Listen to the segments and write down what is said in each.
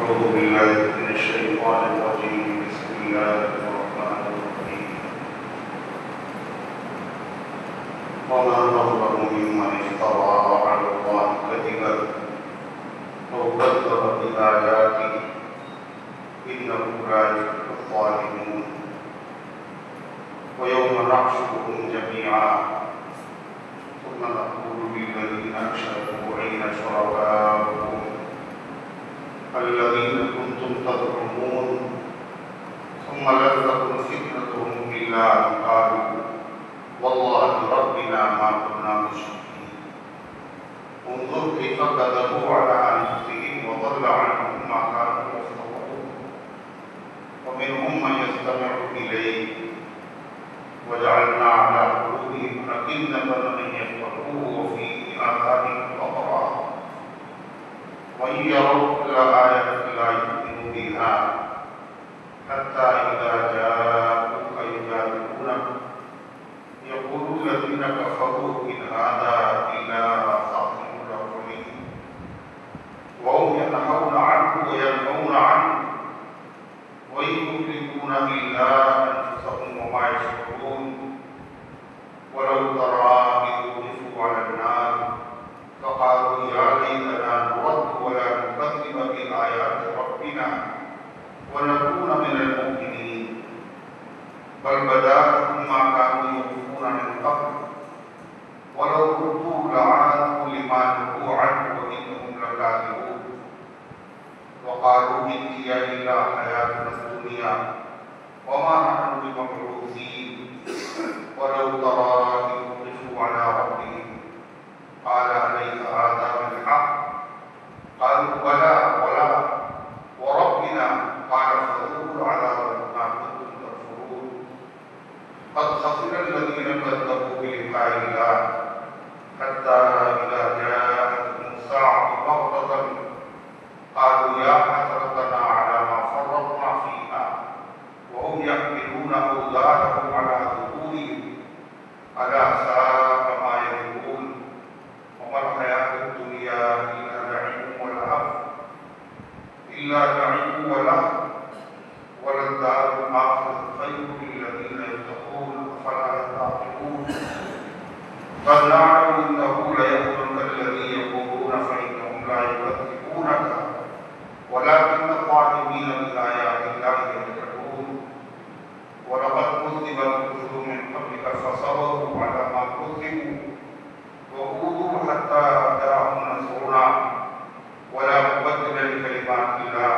أعوذ بالله من الشيطان الرجيم. بسم الله الرحمن الرحيم. ومن أظلم ممن افترى على الله كذبا أو كذب بآياته إنه لا يفلح الظالمون. ويوم نحشرهم جميعا ثم نقول للذين أشركوا أين شركاؤكم الذين كنتم تزعمون ثم لم تكن فتنتهم إلا أن قالوا والله ربنا ما كنا مشركين. انظر كيف كذبوا على أنفسهم وضل عنهم ما كانوا يفترون. ومنهم من يستمع إليك وجعلنا على قلوبهم أكنة أن يفقهوه وفي آذانهم وقرا وإن يروا كل آية لا يؤمنوا بها حتى إذا جاءوك يجادلونك يقول الذين كفروا إن هذا إلا أساطير الأولين وهم ينهون عنه وينهون عنه وإن يهلكون إلا أنفسهم وما يشعرون. ولو ترى إذ وقفوا على النار فقالوا يا ليتنا نرد ولا نكذب بآيات ربنا ونكون من المؤمنين بل بدا لهم ما كانوا يخفون من قبل ولو ردوا لعادوا لما نهوا عنه وإنهم لكاذبون. وقالوا إن هي إلا حياتنا الدنيا وما نحن بمبعوثين. ولو ترى إذ وقفوا على ربهم قال أليس هذا بالحق قالوا بلى وربنا قال فذوقوا العذاب بما كنتم تكفرون. قد خسر الذين كذبوا بلقاء الله حتى إذا جاءتهم الساعة بغتة قالوا يا حسرتنا على ما فرطنا فيها وهم يحملون أوزارهم على ظهورهم ألا ساء ما يزرون. وما الحياة الدنيا إلا لعب ولهو وللدار الآخرة خير للذين يتقون أفلا تعقلون. قد نعلم إنه ليحزنك الذي يقولون فإنهم لا يكذبونك ولكن الظالمين بآيات الله يجحدون. ولقد كذبت رسل من قبلك فصبروا على ما كذبوا وأوذوا حتى أتاهم نصرنا ولا مبدل لكلمات الله.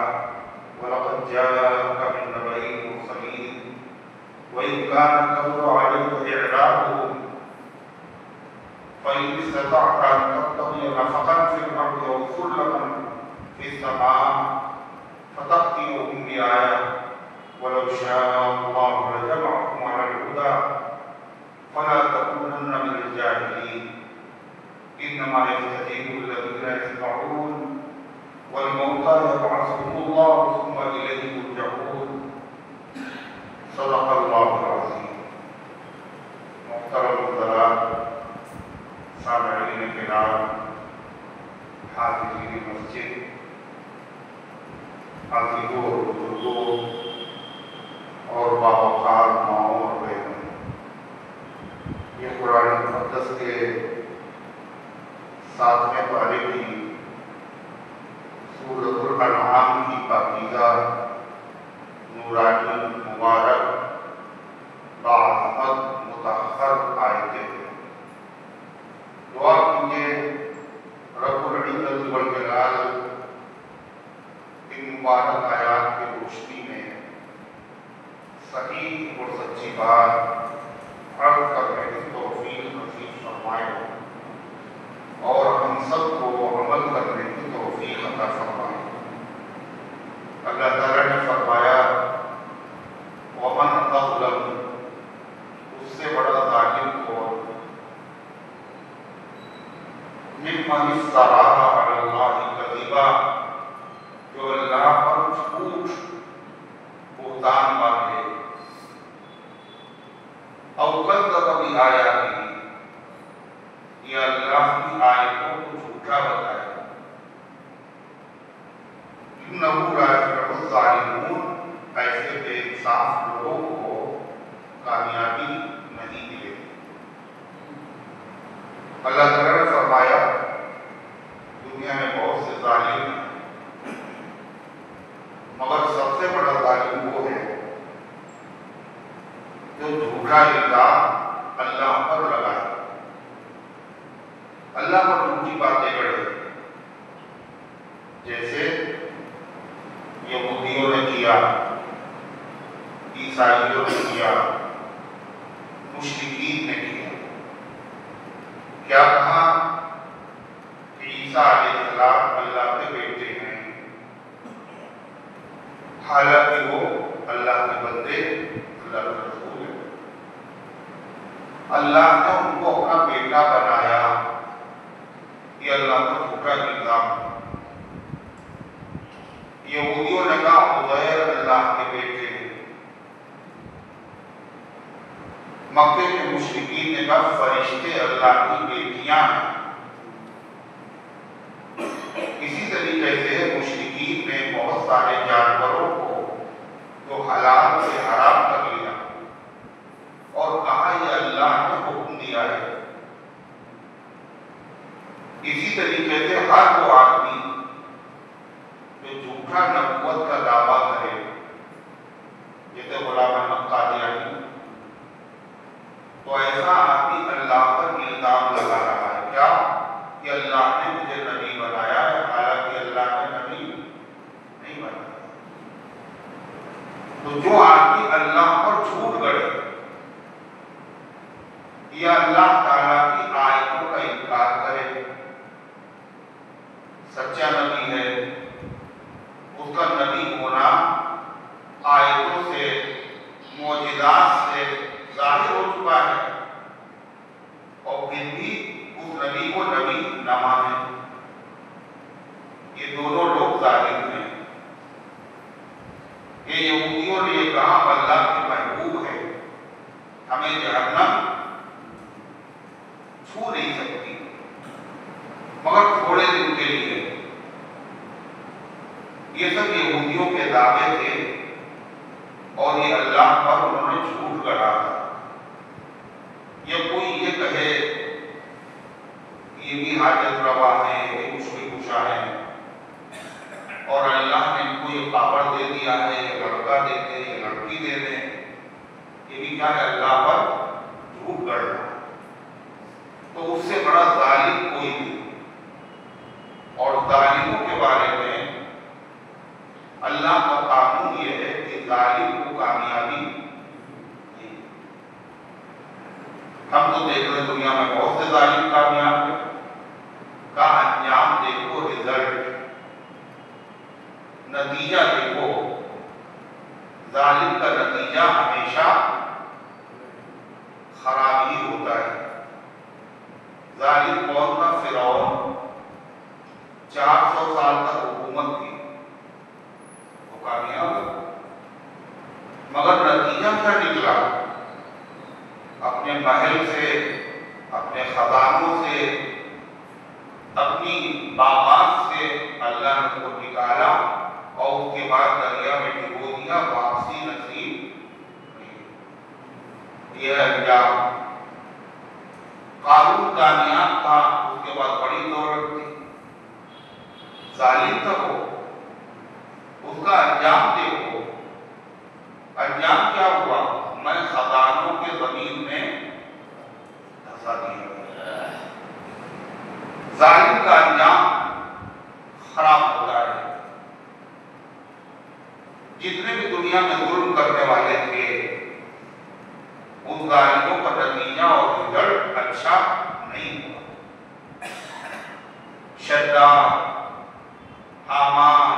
ولقد جاءك من نبأ المرسلين وإن كان كبر عليك إعلاؤهم فإن استطعت أن تبتغي نفقا في الأرض أو سلما في السماء فتأتيهم بآية ولو شاء الله لجمعهم على الهدى فلا تكونن من الجاهلين. إنما يستجيب الذين يسمعون والموتى يبعثهم الله ثم إليه يرجعون. صدق الله العظيم. محترم حضرات، سامعین کرام، حاضرین مسجد، عزیزوں اور بزرگوں اور باوقار ماؤں اور بہنوں، یہ قرآن مقدس کے 7ویں پارے کی سورۃ الانعام کی پاکیزہ، نورانی، مبارک، باعظمت، مطہر آیتیں ہیں۔ دعا کیجیے رب العزت والجلال ان مبارک آیات کی روشنی میں صحیح اور سچی بات عرض کرنے کی توفیق نصیب فرمائے اور ہم سب کو عمل کرنے کی توفیق عطا فرمائے۔ اللہ تعالیٰ نے فرمایا ومن اظلم، اس سے بڑا ظالم کون، ممن افتری علی اللہ کذبا، جو اللہ پر جھوٹ بہتان باندھے، او کذب بآیاتہ، یا اللہ کی آیتوں کو جھوٹا بتائے، انہو لا یفلح الظالمون، ایسے بے انصاف لوگوں کو کامیابی نہیں ملے گی۔ اللہ تعالیٰ نے فرمایا دنیا میں بہت سے ظالم ہیں، مگر سب سے بڑا ظالم وہ ہے جو جھوٹا الزام اللہ پر لگائے، اللہ پر جھوٹی باتیں کرے، جیسے یہودیوں نے کیا، عیسائیوں نے کیا، مشرکین نے کیا۔ کیا کہا کہ عیسیٰ علیہ السلام اللہ کے بیٹے ہیں، حالانکہ وہ اللہ کے بندے، اللہ کے رسول ہیں۔ اللہ نے ان کو اپنا بیٹا بنایا، یہ اللہ کا جھوٹا الزام ہے۔ یہودیوں نے کہا عزیر اللہ کے بیٹے ہیں، مکے کے مشرکین نے کہا فرشتے اللہ کی بیٹیاں ہیں۔ اسی طریقے سے مشرکین نے بہت سارے جانوروں کو جو حلال سے حرام کر لیا اور کہا یہ اللہ نے حکم دیا ہے۔ اسی طریقے سے ہر وہ آدمی جو جھوٹا نبوت کا دعویٰ کرے، جیسے غلام احمد قادیانی، تو ایسا آدمی اللہ پر الزام لگا رہا ہے کیا کہ اللہ نے مجھے نبی بنایا ہے، حالانکہ اللہ نے نبی نہیں بنایا۔ تو جو آدمی اللہ پر جھوٹ گڑے یا اللہ تعالیٰ کی آیتوں کا انکار کرے، سچا نبی ہے، اس کا نبی ہونا آیتوں سے، معجزات سے ظاہر ہو چکا ہے، اور پھر بھی اس نبی کو نبی نہ مانے، یہ دونوں لوگ ظالم ہیں۔ یہ یہودیوں نے یہ کہا اللہ کے محبوب ہے، ہمیں جہنم چھو نہیں سکتی مگر تھوڑے دن کے لیے۔ یہ سب یہودیوں کے دعوے تھے اور یہ اللہ پر انہوں نے جھوٹ گڑھا تھا۔ یہ کوئی یہ کہے یہ بھی حاجت روا ہے، یہ مشکل کشا ہے، اور اللہ نے ان کو یہ پاور دے دیا ہے، یہ لڑکا دے دے، یہ لڑکی دے دے، یہ بھی کیا ہے اللہ پر جھوٹ گڑھنا۔ تو اس سے بڑا ظالم کوئی نہیں۔ اور ظالموں کے بارے میں اللہ کا قانون یہ ہے کہ ظالم کو کامیابی نہیں۔ ہم تو دیکھ رہے دنیا میں بہت سے ظالم کامیاب ہیں، کا انجام دیکھو، رزلٹ، نتیجہ دیکھو۔ ظالم کا نتیجہ ہمیشہ خراب ہی ہوتا ہے۔ ظالم قوم کا فرعون 400 سال تک حکومت کی، وہ کامیاب ہوا، مگر نتیجہ کیا نکلا؟ اپنے محل سے، اپنے خزانوں سے، اپنی باغات سے اللہ نے کو نکالا اور اس کے بعد دریا میں ڈبو دیا، واپسی نصیب نہیں۔ یہ انجام۔ قارون کامیاب تھا، اس کے بعد بڑی دولت تھی، ظالم تھا وہ، اس کا انجام دیکھو۔ انجام کیا ہوا؟ میں خزانوں کے زمین میں دھسا دیا۔ ظالم کا انجام خراب ہوتا ہے۔ جتنے بھی دنیا میں ظلم کرنے والے تھے، ان ظالموں کا نتیجہ اور رزلٹ اچھا نہیں ہوا۔ شداد، حامان،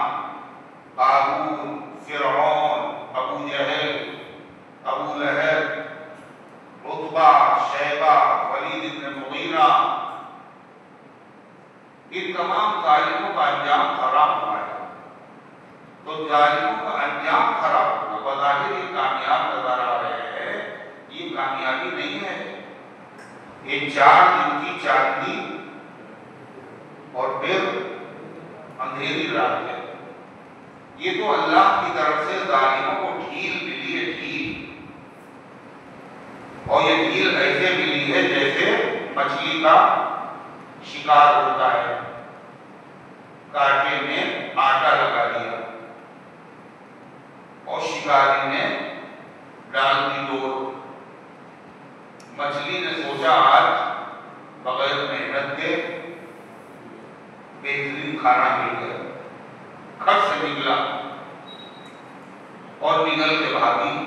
قارون، فرعون، ابو جہل، ابو لہب، عتبہ، شیبہ، ولید بن مغیرہ، ان تمام ظالموں کا انجام خراب ہوا ہے۔ تو ظالموں کا انجام خراب ہوا، بظاہر یہ کامیاب نظر آ رہے ہیں، یہ کامیابی نہیں ہے۔ یہ 4 دن کی چاندنی اور پھر اندھیری رات ہے۔ یہ تو اللہ کی طرف سے ظالموں کو ڈھیل ملی ہے، ڈھیل، اور یہ ڈھیل ایسے ملی ہے جیسے مچھلی کا شکار ہوتا ہے، کانٹے میں آٹا لگا دیا اور شکاری نے ڈال دی ڈور، مچھلی نے سوچا آج بغیر محنت کے بہترین کھانا مل گیا، کھٹ سے نکلا اور نگل کے بھاگی،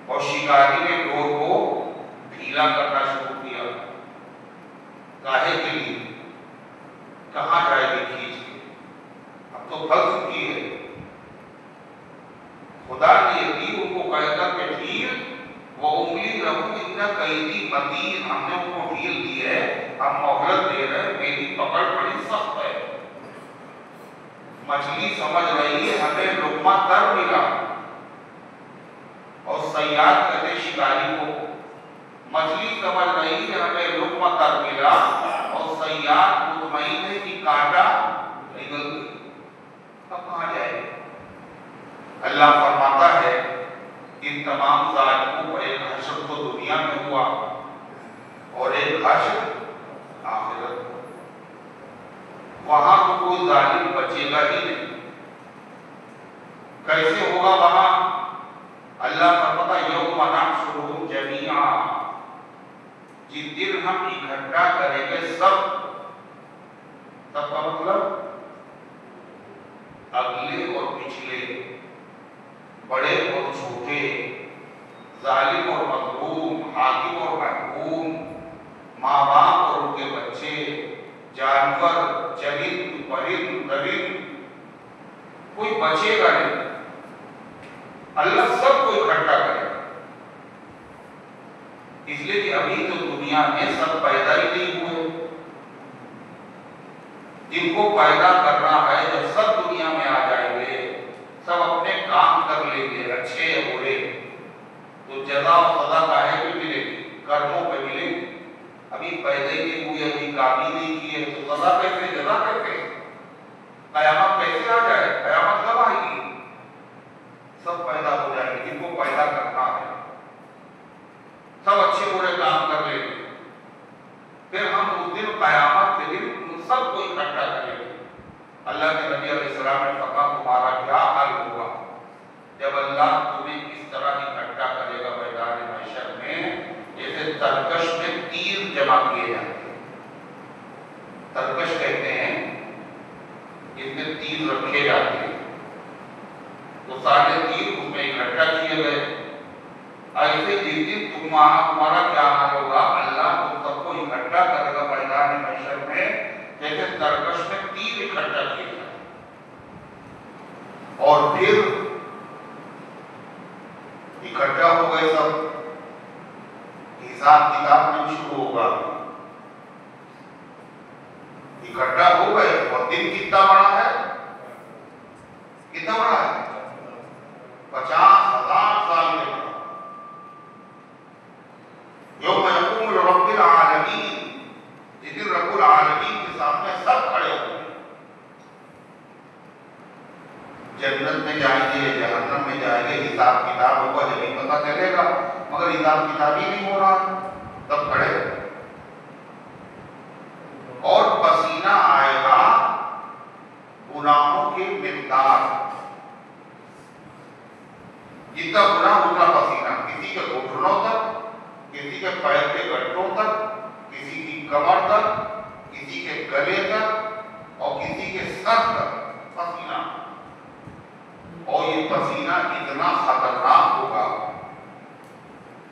اور شکاری نے ڈور کو ڈھیلا کرنا شروع کیا، کاہے کے لیے؟ کہاں جائے گی کھینچ کے، اب تو پھنس چکی ہے۔ خدا نے یہ دی ان کو کہہ کر کے ڈھیل، وہ انگلی رہو اتنا قیدی متین، ہم نے ان کو ڈھیل دی ہے، ہم مہلت دے رہے، میری پکڑ بڑی سخت ہے۔ مچھلی سمجھ رہی ہے ہمیں لقمہ تر ملا، اور صیاد کہتے شکاری کو، مچھلی سمجھ رہی ہے ہمیں لقمہ تر ملا، اور صیاد مطمئن ہے کہ کانٹا نگل گئی، اب کہاں جائے گا؟ اللہ فرماتا ہے ان تمام ظالموں پر ایک حشر تو دنیا میں ہوا اور ایک حشر آخرت میں، وہاں تو کوئی ظالم بچے گا ہی نہیں۔ کیسے ہوگا وہاں؟ اللہ فرماتا یوم نحشرہم جمیعا، جس دن ہم اکٹھا کریں گے سب کا مطلب اگلے اور پچھلے، بڑے اور چھوٹے، ظالم اور مظلوم، حاکم اور محکوم، ماں باپ اور ان کے بچے، جانور، چرند، پرند، درند، کوئی بچے گا نہیں، اللہ سب کو اکٹھا کرے گا۔ اس لیے کہ ابھی تو دنیا میں سب پیدا ہی نہیں ہوئے، جن کو پیدا کرنا ہے جب سب دنیا میں آ جائیں گے، سب اپنے کام کر لیں گے اچھے یا برے، تو جزا و سزا کاہے پہ ملے گی؟ کرموں پہ ملے گی۔ ابھی پیدا ہی نہیں ہوئے، ابھی کام ہی نہیں کیے، تو سزا کیسے، جزا کیسے؟ قیامت کیسے آ جائے؟ قیامت کب آئے گی؟ سب پیدا ہو جائیں گے، جن کو پیدا کرنا ہے، سب اچھے برے کام کر لیں گے، پھر ہم اس دن قیامت کے دن ان سب کو اکٹھا کریں گے۔ اللہ کے نبی علیہ السلام نے فرمایا تمہارا کیا حال ہوگا جب اللہ تمہیں اس طرح اکٹھا کرے گا میدان محشر میں، جیسے ترکش میں تیر جمع کیے جاتے ہیں، ترکش کہتے ہیں جس میں تیر رکھے جاتے ہیں، تو سارے تیر اس میں اکٹھا کیے گئے، ایسے جس دن تمہارا کیا حال ہوگا، اللہ تم سب کو اکٹھا کرے گا میدان محشر میں، جیسے ترکش میں تیر اکٹھا کیے جائے، اور پھر اکٹھا ہو گئے سب، حساب کتاب میں شروع ہوگا، اکٹھا ہو گئے، اور دن کتنا بڑا ہے، کتنا بڑا ہے، 50,000 سال کے بڑا، یوم یقوم رب العالمین، جس دن رب العالمین کے سامنے سب کھڑے ہوں گے، جنت میں جائیں گے، جہنم میں جائیں گے، حساب کتاب ہوگا جب ہی پتہ چلے گا، مگر حساب کتاب ہی نہیں ہو رہا، تب کھڑے، اور پسینہ آئے گا گناہوں کی مقدار، جتنا گناہ اتنا پسینہ، کسی کے گھٹنوں تک، کسی کے پیر کے گٹوں تک، کسی کی کمر تک، کسی کے گلے تک، اور کسی کے سر تک پسینہ، اور یہ پسینہ اتنا خطرناک ہوگا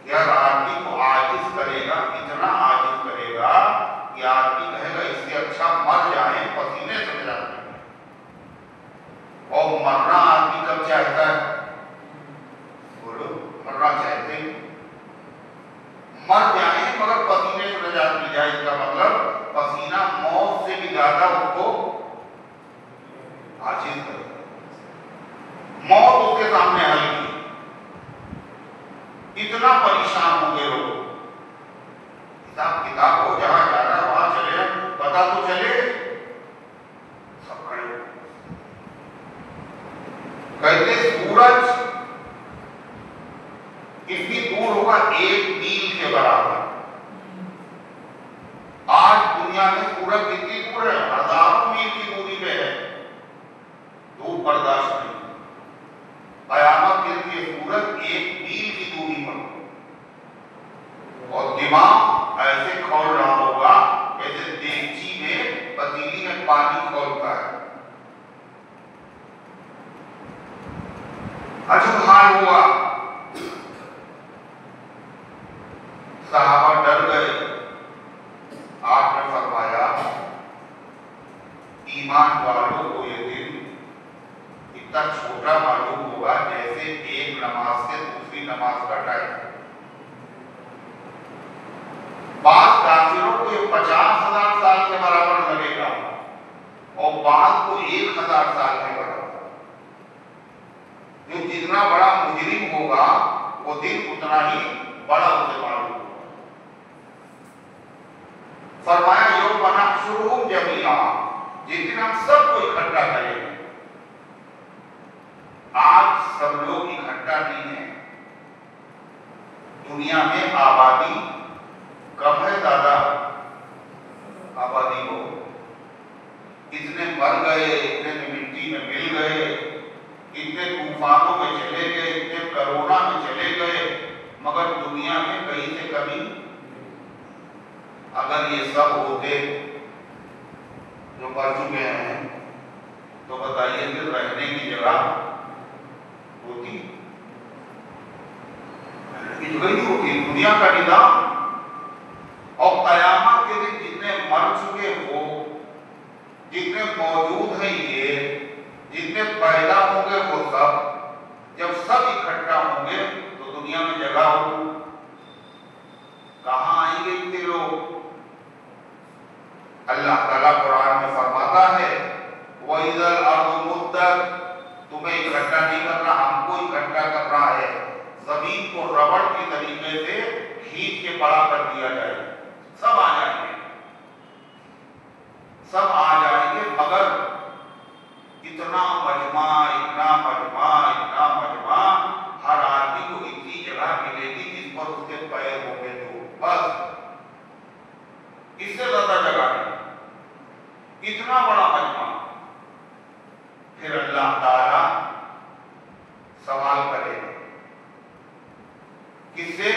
کہ ہر آدمی کو عاجز کرے گا، اتنا عاجز کرے گا کہ آدمی کہے گا اس سے اچھا مر جائیں پسینے سے جاتے ہیں۔ اور مرنا آدمی کب چاہتا ہے؟ بولو، مرنا چاہتے ہیں، مر جائیں مگر پسینے سے نجات مل جائے، اس کا مطلب پسینہ موت سے بھی زیادہ اس کو عاجز کرے، موت اس کے سامنے حل کی، اتنا پریشان ہوں گے لوگ، حساب کتاب ہو، جہاں جانا ہے وہاں چلے، پتا تو چلے، سب کھڑے، کہتے سورج کتنی دور ہوگا؟ 1 میل کے برابر. آج دنیا میں سورج کتنی دور ہے؟ ہزاروں میل کی دوری پہ ہے. دھوپ برداشت نہیں. قیامت کے لیے سورج 1 میل کی دوری پر اور دماغ ایسے کھول رہا ہوگا جیسے دیگچی میں پتیلی میں پانی کھولتا ہے. عجب حال ہوا. صحابہ ڈر گئے. آپ نے فرمایا ایمان والوں کو یہ دن اتنا چھوٹا معلوم ہوگا جیسے ایک نماز سے دوسری نماز کا ٹائم. بعض کافروں کو یہ 50,000 سال کے برابر لگے گا اور بعض کو 1,000 سال کے برابر. جو جتنا بڑا مجرم ہوگا وہ دن اتنا ہی بڑا اسے معلوم ہوگا. فرمایا یوم نحشرہم جمیعا، جس دن ہم سب کو اکٹھا کریں گے. آج سب لوگ اکٹھا نہیں ہیں. دنیا میں آبادی کم ہے زیادہ؟ آبادی ہو. اتنے مر گئے، اتنے مٹی میں مل گئے، اتنے طوفانوں میں چلے گئے، اتنے کرونا میں چلے گئے، مگر دنیا میں کہیں سے کمی. اگر یہ سب ہوتے جو مر چکے ہیں تو بتائیے پھر رہنے کی جگہ ہوتی؟ جگہ ہی ہوتی. دنیا کا نظام. اور قیامت کے دن جتنے مر چکے ہو، جتنے موجود ہیں، یہ جتنے پیدا ہوں گے وہ سب جب سب اکٹھا ہوں گے تو دنیا میں جگہ ہو. کہاں آئیں گے اتنے لوگ؟ اللہ تعالیٰ قرآن میں فرماتا ہے وَإِذَا الْأَرْضُ مُدَّتْ، تمہیں اکٹھا نہیں کرنا، ہم کو اکٹھا کر رہا ہے. زمین کو ربڑ کے طریقے سے کھینچ کے بڑا کر دیا جائے. سب آ جائیں گے، سب آ جائیں گے، مگر اتنا مجمع، اتنا مجمع، اتنا مجمع، ہر آدمی کو اتنی جگہ ملے گی جس پر اس کے پیر ہوں گے. تو بس اس سے زیادہ جگہ نہیں. اتنا بڑا مجمع. پھر اللہ تعالیٰ سوال کرے کس سے؟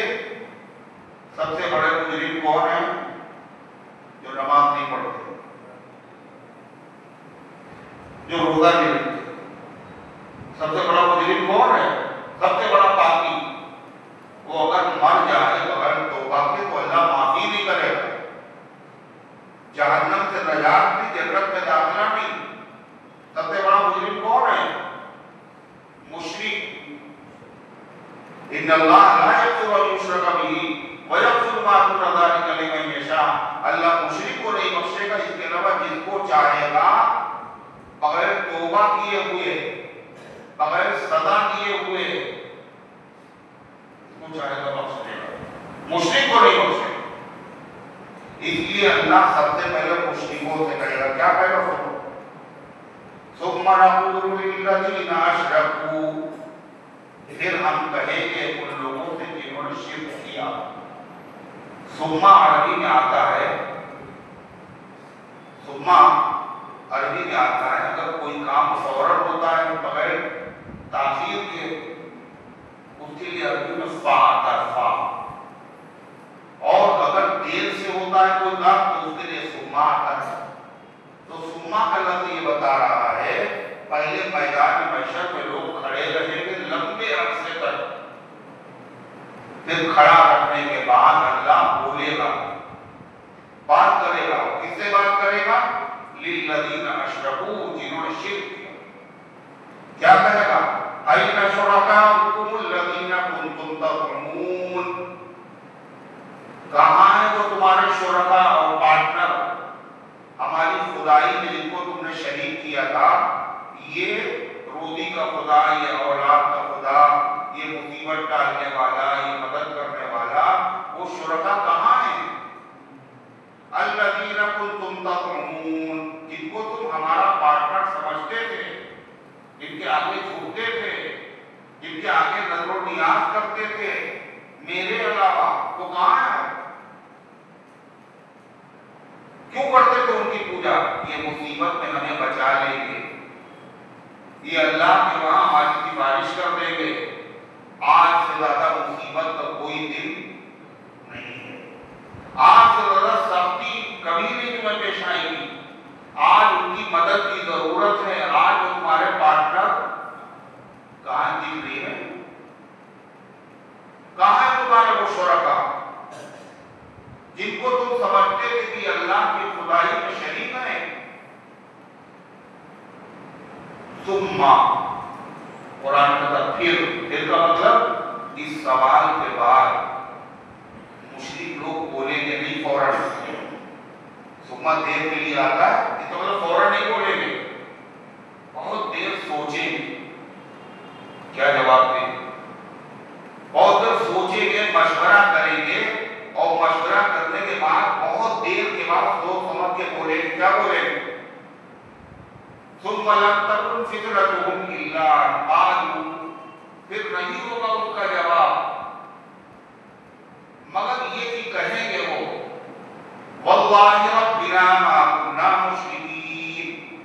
سب سے بڑے مجرم کون ہیں؟ جو نماز نہیں پڑھتے، جو روزہ نہیں رکھتے. سب سے بڑا مجرم کون ہے؟ سب سے بڑا پاپی. وہ اگر مر جائے بغیر توبہ کے تو اللہ معافی نہیں کرے گا. جہنم سے نجات نہیں، جنت میں داخلہ نہیں. سب سے بڑا مجرم کون ہے؟ مشرک. ان اللہ لا یغفر ان یشرک بہ ویغفر ما دون ذلک لمن یشاء. اللہ مشرک کو نہیں بخشے گا، اس کے علاوہ جس کو چاہے گا بغیر توبہ کیے ہوئے، بغیر سزا کیے ہوئے، اس کو چاہے گا بخش دے گا. مشرک کو نہیں بخشے گا. اس لیے اللہ سب سے پہلے مشرکوں سے کہے گا. کیا کہے گا؟ ثم نقول للذین اشرکوا، پھر ہم کہیں گے ان لوگوں سے جنہوں نے شرک کیا. ثم عربی میں آتا ہے، ثم عربی میں آتا ہے اگر کوئی کام فوراً ہوتا ہے بغیر تاخیر کے، اس کے لیے عربی میں فا آتا ہے، فا. اور اگر دیر سے ہوتا ہے کوئی کام تو اس کے لیے ثم آتا ہے. تو ثم کا لفظ یہ بتا رہا ہے پہلے میدان محشر میں لوگ کھڑے رہیں گے لمبے عرصے تک، پھر کھڑا رکھنے کے بعد اللہ بولے گا، بات کرے گا. کس سے بات کرے گا؟ للذین اشرکوا، جنہوں نے شرک کیا. کیا کہے گا؟ این شرکاؤکم الذین کنتم تزعمون، کہاں ہیں جو تمہارے شرکاء اور پارٹنر ہماری خدائی میں جن کو تم نے شریک کیا تھا؟ یہ روزی کا خدا، یہ اولاد کا خدا، یہ مصیبت ڈالنے والا، یہ مدد کرنے والا، وہ شرکاء کہاں ہیں؟ الذین کنتم تزعمون، جن کو تم ہمارا پارٹنر سمجھتے تھے، جن کے آگے جھکتے تھے، جن کے آگے نظر و نیاز کرتے تھے میرے علاوہ، وہ کہاں ہے؟ کیوں کرتے تھے ان کی پوجا؟ یہ مصیبت میں ہمیں بچا لیں گے، یہ اللہ کے وہاں آج کی بارش کر دیں گے، آج سے زیادہ مصیبت کا کوئی دن نہیں ہے، آج سے زیادہ سختی کبھی نہیں تمہیں پیش آئے گی، آج ان کی مدد کی ضرورت ہے، آج وہ تمہارے پارٹنر کہاں دکھ رہی ہے؟ کہاں ہے تمہارے وہ شرکا جن کو تم سمجھتے تھے کہ اللہ کی خدائی میں شریک ہیں؟ ثم قرآن کا پھر کا مطلب اس سوال کے بعد مشرک لوگ بولیں گے نہیں فوراً، ثم دیر کے لیے آتا ہے، اس کا مطلب فوراً نہیں بولیں گے، بہت دیر سوچیں گے کیا جواب دیں، بہت دیر سوچیں گے، مشورہ کریں گے، اور مشورہ کرنے کے بعد بہت دیر کے بعد سوچ سمجھ کے بولیں گے، کیا بولیں گے؟ ثم لم تكن فتنتهم الا ان قالوا، پھر نہیں ہوگا ان کا جواب مگر یہ کہ کہیں گے وہ واللہ ربنا ما كنا مشرکین،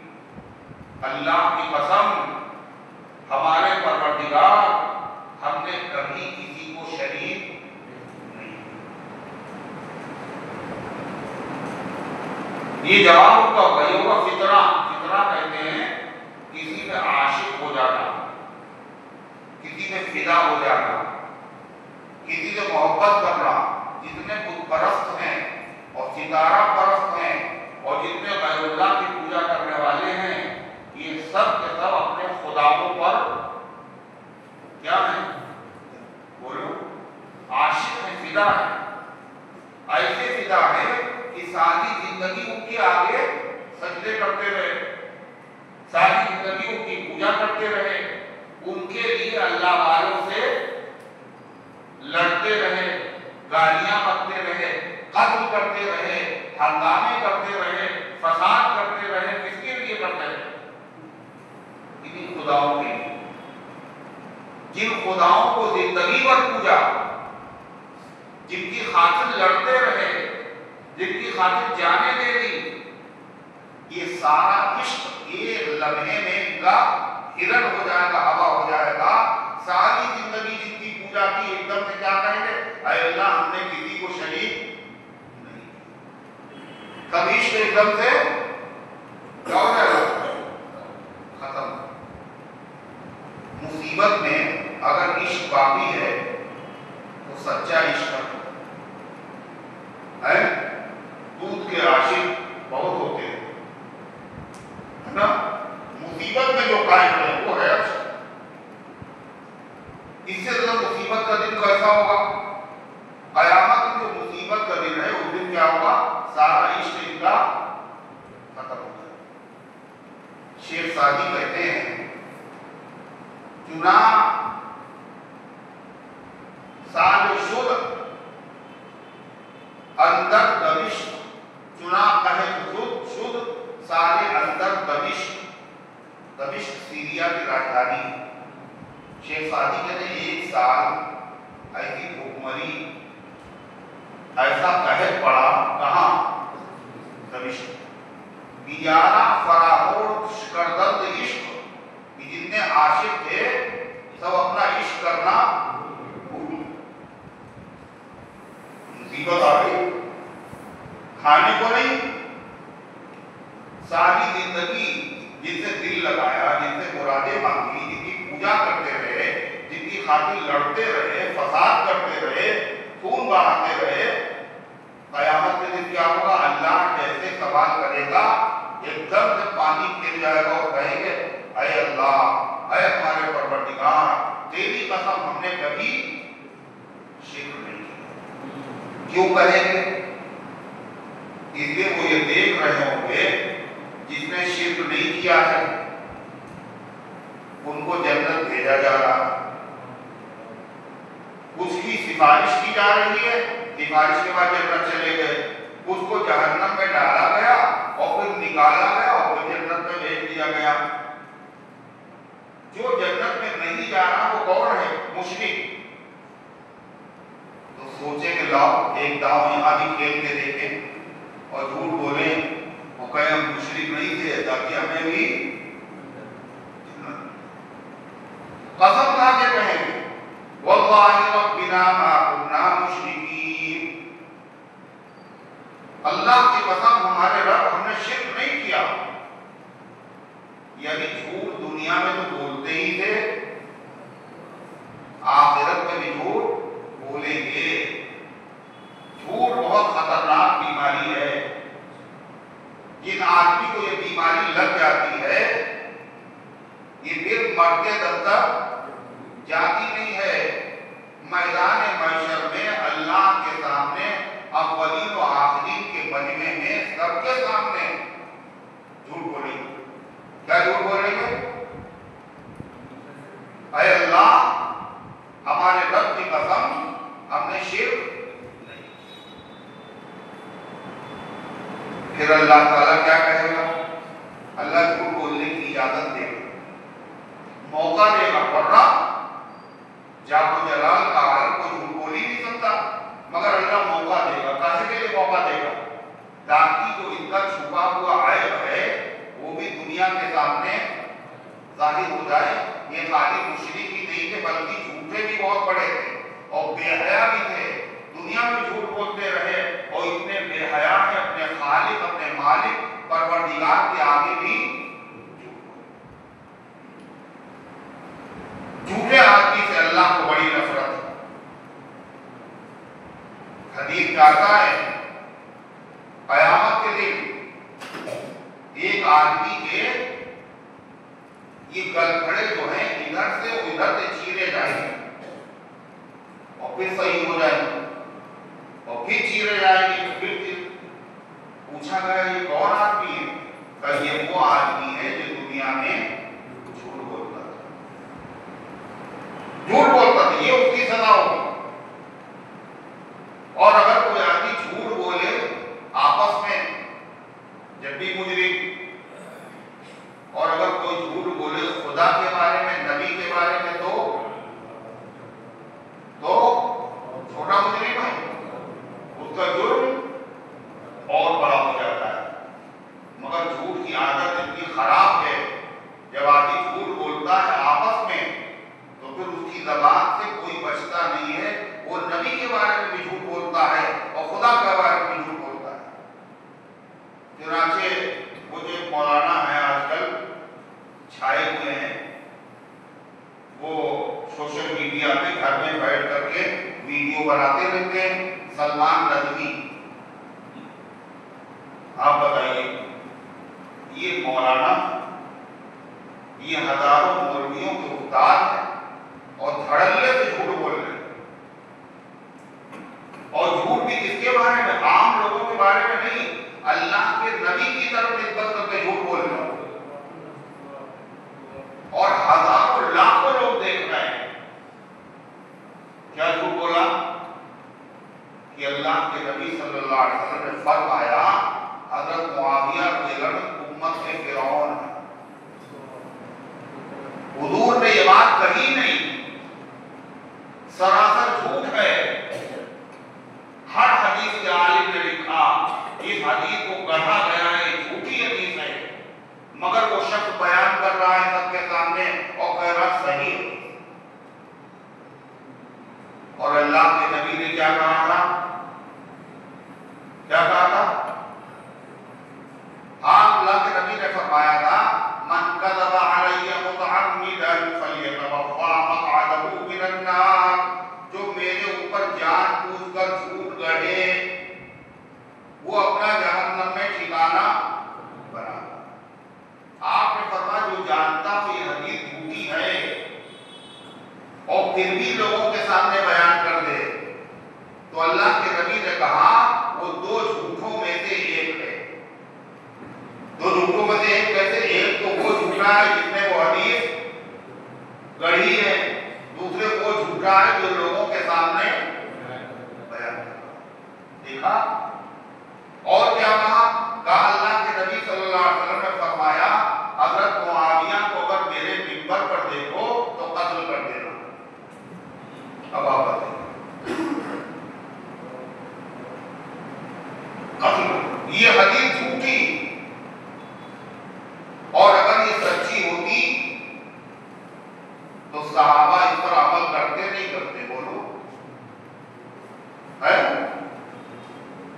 اللہ کی قسم ہمارے پروردگار ہم نے کبھی کسی کو شریک نہیں۔ یہ جواب ان کا وہی ہوگا فطرہ، فطرہ کہتے ہیں کسی میں عاشق ہو جانا، کسی میں فدا ہو جانا، کسی سے محبت کرنا۔ جتنے بت پرست ہیں اور ستارہ پرست ہیں اور جتنے غیر اللہ کی پوجا کرنے والے ہیں، یہ سب کے سب اپنے خداؤں پر کیا ہیں؟ بولو، عاشق ہیں، فدا ہیں، ایسے فدا ہیں کہ ساری زندگی ان کے آگے سجدے کرتے رہے، ساری زندگی ان کی پوجا کرتے رہے، ان کے لیے اللہ والوں سے لڑتے رہے، گالیاں بکتے رہے، قتل کرتے رہے، ہنگامے کرتے رہے، فساد کرتے رہے، کس کے لیے کرتے رہے؟ انہیں خداؤں کے لیے، جن خداؤں کو زندگی بھر پوجا، جن کی خاطر لڑتے رہے، جن کی خاطر جانے دے دی، یہ سارا عشق ایک لمحے میں ان کا ہرن ہو جائے گا، ہوا ہو جائے گا۔ ساری زندگی جن کی پوجا کی، ایک دم سے کیا کہیں گے؟ اے اللہ ہم نے کسی کو شریک نہیں، کبھی عشق ایک دم سے کیا ہو جائے گا؟ ختم۔ مصیبت میں اگر عشق باقی ہے تو سچا عشق ہے، دودھ کے عاشق بہت ہوتے ہیں نا، مصیبت میں جو قائم ہے وہ ہے عشق۔ اس سے زیادہ مصیبت کا دن کیسا ہوگا؟ قیامت میں جو مصیبت کا دن ہے اس دن کیا ہوگا؟ سارا عشق ان کا ختم ہو جائے۔ شیخ سعدی کہتے ہیں چنا سال شد اندر دوش، چنا قحط شد سال اندر دوش، دوش سیریا کی راجدھانی۔ شیخ سعدی کہتے ہیں ایک سال ایسی بھوکمری، ایسا قحط پڑا، کہاں؟ دمشق۔ بیارہ فراہور شکردرد عشق، جتنے عاشق تھے سب اپنا عشق کرنا بھول، مصیبت آ گئی، کھانے کو نہیں، ساری زندگی جن سے دل لگایا، جن سے مرادیں مانگی، جن کی پوجا کرتے رہے، جن کی خاطر لڑتے رہے، فساد کرتے رہے، خون بہاتے رہے، قیامت کے دن کیا ہوگا؟ اللہ جیسے سوال کرے گا ایک دم سے پانی پھر جائے گا اور کہیں گے اے اللہ، اے ہمارے پروردگار، تیری قسم ہم نے کبھی شرک نہیں کیا۔ کیوں کہیں گے؟ اس لیے وہ یہ دیکھ رہے ہوں گے جس نے شرک نہیں کیا ہے ان کو جنت بھیجا جا رہا، اس کی سفارش کی جا رہی ہے، سفارش کے بعد جنت چلے گئے، اس کو جہنم میں ڈالا گیا اور پھر نکالا گیا اور پھر جنت میں بھیج دیا گیا۔ مشرک تو سوچے کہ لاؤ ایک داؤ یہاں بھی کھیل کے دیکھیں اور جھوٹ بولیں، وہ کہیں ہم مشرک نہیں تھے تاکہ ہمیں بھی قسم کھا کے کہیں گے واللہ ربنا ما كنا مشرکین، اللہ کی قسم ہمارے رب ہم نے شرک نہیں کیا. یعنی جھوٹ دنیا میں تو بولتے ہی تھے، آخرت میں بھی جھوٹ بولیں گے. جھوٹ بہت خطرناک بیماری ہے. جن آدمی کو یہ بیماری لگ جاتی ہے یہ پھر مرتے دم تک جاتی نہیں ہے. میدان محشر میں اللہ کے سامنے اولین و آخرین کے مجمع میں سب کے سامنے جھوٹ بولیں گے. کیا جھوٹ بولیں گے؟ اے اللہ ہمارے رب کی قسم ہم نے شرک نہیں. پھر اللہ تعالیٰ کیا کہے گا؟ اللہ جھوٹ بولنے کی اجازت دے گا، موقع دے گا. ورنہ جاپ و جلال کا عالم کو جھوٹ بول ہی نہیں سکتا، مگر اللہ موقع دے گا. کیسے کے لیے موقع دے گا؟ تاکہ جو ان کا چھپا ہوا عیب ہے وہ بھی دنیا کے سامنے ظاہر ہو جائے. یہ خالی مشرک ہی نہیں تھے بلکہ جھوٹے بھی بہت بڑے تھے اور بے حیا بھی تھے. دنیا میں جھوٹ بولتے رہے اور اتنے بے حیا ہیں اپنے خالق اپنے مالک پروردگار کے آگے بھی. جھوٹے آدمی سے اللہ کو بڑی نفرت ہے. حدیث میں آتا ہے قیامت کے دن ایک آدمی کے یہ گلپھڑے جو ہیں ادھر سے ادھر سے چیرے جائیں گے اور پھر صحیح ہو جائیں گے اور پھر چیرے جائیں گے. پھر پوچھا گیا یہ کون آدمی ہے؟ کہ یہ وہ آدمی ہے جو دنیا میں جھوٹ بولتا تھا. یہ اس کی سزا ہوگی. اور اگر کوئی آدمی جھوٹ بولے آپس میں جب بھی مجرم، اور اگر کوئی جھوٹ بولے خدا کے بارے میں نبی کے بارے میں تو چھوٹا مجرم ہے، اس کا جرم اور بڑا ہو جاتا ہے. مگر جھوٹ کی عادت اتنی خراب ہے جب آدمی جھوٹ بولتا ہے آپس میں تو پھر اس کی زبان سے کوئی بچتا نہیں ہے. وہ نبی کے بارے میں بھی جھوٹ بولتا ہے اور خدا کے بارے میں بھی جھوٹ بولتا ہے. چنانچہ وہ جو مولانا ہے آج کل چھائے ہوئے ہیں، وہ سوشل میڈیا پہ گھر میں بیٹھ کر کے ویڈیو بناتے رہتے ہیں. سلمان رضوی، آپ بتائیے یہ مولانا یہ ہزاروں مولویوں کے استاد ہیں اور دھڑلے سے جھوٹ بول رہے ہیں. اور جھوٹ بھی کس کے بارے میں؟ عام لوگوں کے بارے میں نہیں، اللہ کے نبی کی طرف نسبت کر کے جھوٹ بول رہے ہیں. اور ہزاروں لاکھوں لوگ دیکھ رہے ہیں. کیا جھوٹ بولا؟ کہ اللہ کے نبی صلی اللہ علیہ وسلم نے فرمایا حضرت معاویہ رضی اللہ عنہ امت کے فرعون ہیں. حضور نے یہ بات کہی نہیں، سراسر جھوٹ ہے. ہر حدیث کے عالم نے لکھا اس حدیث کو گڑھا گیا ہے، جھوٹی حدیث ہے، مگر وہ شخص بیان کر رہا ہے سب کے سامنے اور کہہ رہا صحیح. اور اللہ کے نبی نے کیا کہا تھا؟ کیا کہا تھا؟ اللہ کے نبی نے فرمایا تھا من کذب علی متعمدا فلیتبوأ مقعدہ من النار. جو میرے اوپر جان بوجھ کر جھوٹ گڑھے وہ اپنا جہنم میں ٹھکانہ بنا. آپ نے فرمایا جو جانتا کہ یہ حدیث جھوٹی ہے اور پھر بھی لوگوں کے سامنے بیان کر دے تو اللہ کے نبی نے کہا وہ دو جھوٹوں میں سے ایک ہے. دو جھوٹوں میں سے ایک کیسے؟ ایک تو وہ جھوٹا ہے جس نے وہ حدیث گڑھی ہے، دوسرے وہ جھوٹا ہے جو لوگوں کے سامنے بیان کرتا. دیکھا؟ اور کیا کہا؟ کہا اللہ کے نبی صلی اللہ علیہ وسلم نے فرمایا حضرت معاویہ کو اگر میرے منبر پر دیکھو تو قتل کر دینا. تو صحابہ اس پر عمل کرتے نہیں کرتے؟ بولو ہے؟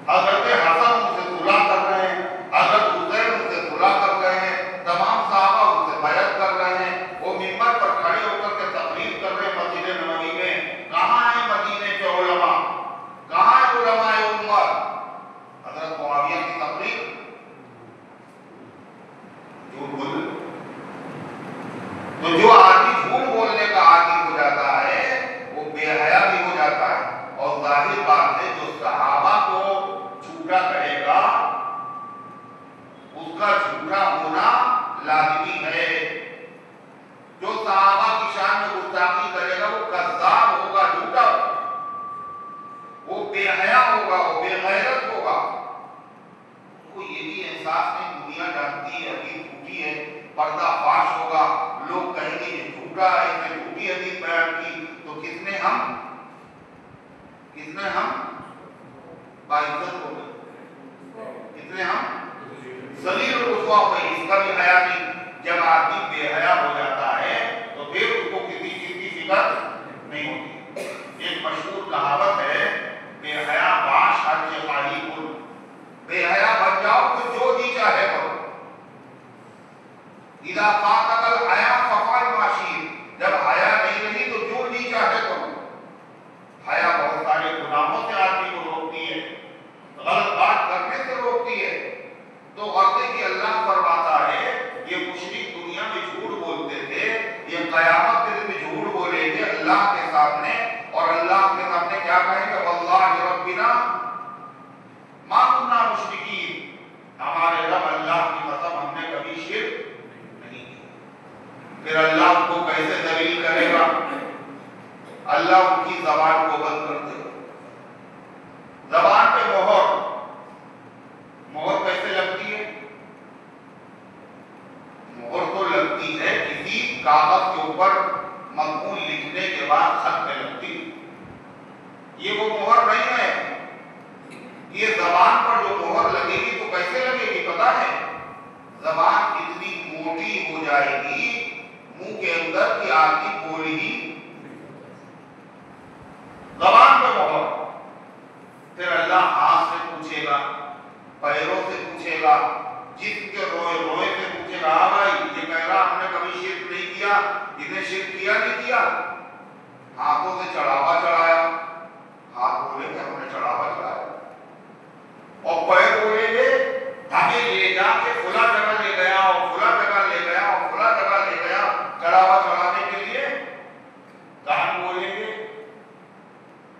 حضرت حسن ان سے صلح کر رہے ہیں، حضرت حسین ان سے صلح کر رہے ہیں، تمام صحابہ ان سے بیعت کر رہے ہیں، وہ ممبر پر کھڑے ہو کر کے تقریر کر رہے ہیں مسجد نبوی میں۔ کہاں ہیں مدینے کے علماء؟ کہاں ہیں علماء امت؟ حضرت معاویہ کی تقریر جھوٹ بول، تو جو آدمی جھوٹ بولنے کا عادی ہو جاتا ہے وہ بے حیا بھی ہو جاتا ہے۔ اور ظاہر بات ہے جو صحابہ کو جھوٹا کہے گا اس کا جھوٹا ہونا لازمی ہے۔ جو صحابہ کی شان میں گستاخی کرے گا وہ کذاب ہوگا، جھوٹا ہوگا، وہ بے حیا ہوگا، وہ بے غیرت ہوگا۔ وہ یہ بھی احساس نہیں، دنیا جانتی ہے حدیث جھوٹی ہے، پردہ فاش ہوگا، لوگ کہیں گے یہ جھوٹا ہے، اس نے جھوٹی حدیث بیان کی، تو کس نے ہم باعزت ہو گئے، کس نے ہم ذلیل و رسوا ہو گئے۔ اس کا بھی حیا نہیں۔ جب آدمی بے حیا ہو جاتا ہے تو پھر اس کو کسی چیز کی فکر نہیں ہوتی۔ ایک مشہور کہاوت ہے، بے حیا باش ہر چیز خالی کن، بے حیا بن جاؤ تو جو جی چاہے کرو۔ اذا فاتك الحیا ففعل ما شئت، جب حیا نہیں رہی تو جو جی چاہے کرو۔ حیا بہت سارے گناہوں سے آدمی کو روکتی ہے، غلط بات کرنے سے روکتی ہے۔ تو غرض کہ اللہ فرماتا ہے یہ مشرک دنیا میں جھوٹ بولتے تھے، یہ قیامت کے دن جھوٹ بولیں گے اللہ کے سامنے، اور اللہ کے سامنے کیا کہیں گے؟ واللہ ربنا ما کنا مشرکین، ہمارے رب اللہ کی قسم ہم نے کبھی شرک نہیں کیا۔ پھر اللہ ان کو کیسے ذلیل کرے گا؟ اللہ ان کی زبان کو بند کر دے گا۔ زبان پہ مہر کیسے لگتی ہے؟ مہر تو لگتی ہے کسی کاغذ کے اوپر مضمون لکھنے کے بعد خط پہ لگتی ہے، یہ وہ مہر نہیں ہے۔ یہ زبان پر جو مہر لگے گی تو کیسے لگے گی پتا ہے؟ زبان اتنی موٹی ہو جائے گی منہ کے اندر کہ آدمی بول ہی زبان پہ مہر۔ پھر اللہ ہاتھ سے پوچھے گا، پیروں سے پوچھے گا، جسم کے روئے روئے سے پوچھے گا، ہاں بھائی یہ کہہ رہا ہم نے کبھی شرک نہیں کیا، انہیں شرک کیا نہیں کیا؟ ہاتھوں سے چڑھاوا چڑھایا، ہاتھ بولیں گے ہم نے چڑھاوا چڑھایا، اور پیر بولیں گے ہمیں لے جا کے فلاں جگہ لے گیا اور فلاں جگہ لے گیا اور فلاں جگہ لے گیا چڑھاوا چڑھانے کے لیے۔ کان بولیں گے،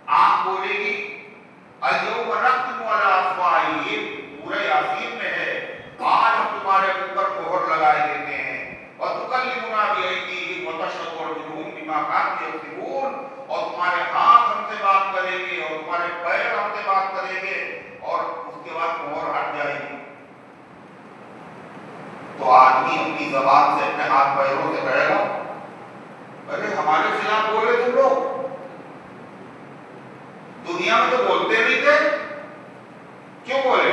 آنکھ بولے گی، اليوم نختم علی افواہہم، سورہ یاسین میں ہے، آج ہم تمہارے اوپر مہر لگائے دیتے ہیں، وتکلمنا بایدیہم وتشہد ارجلہم بما کانوا یکسبون، اور تمہارے ہاتھ ہم سے بات کریں گے اور تمہارے پیر ہم سے بات کریں گے، اور اس کے بعد مہر ہٹ جائے گی۔ تو آدمی اپنی زبان سے اپنے ہاتھ پیروں سے کہے گا ارے ہمارے خلاف بولے تم لوگ، دنیا میں تو بولتے نہیں تھے، کیوں بولے؟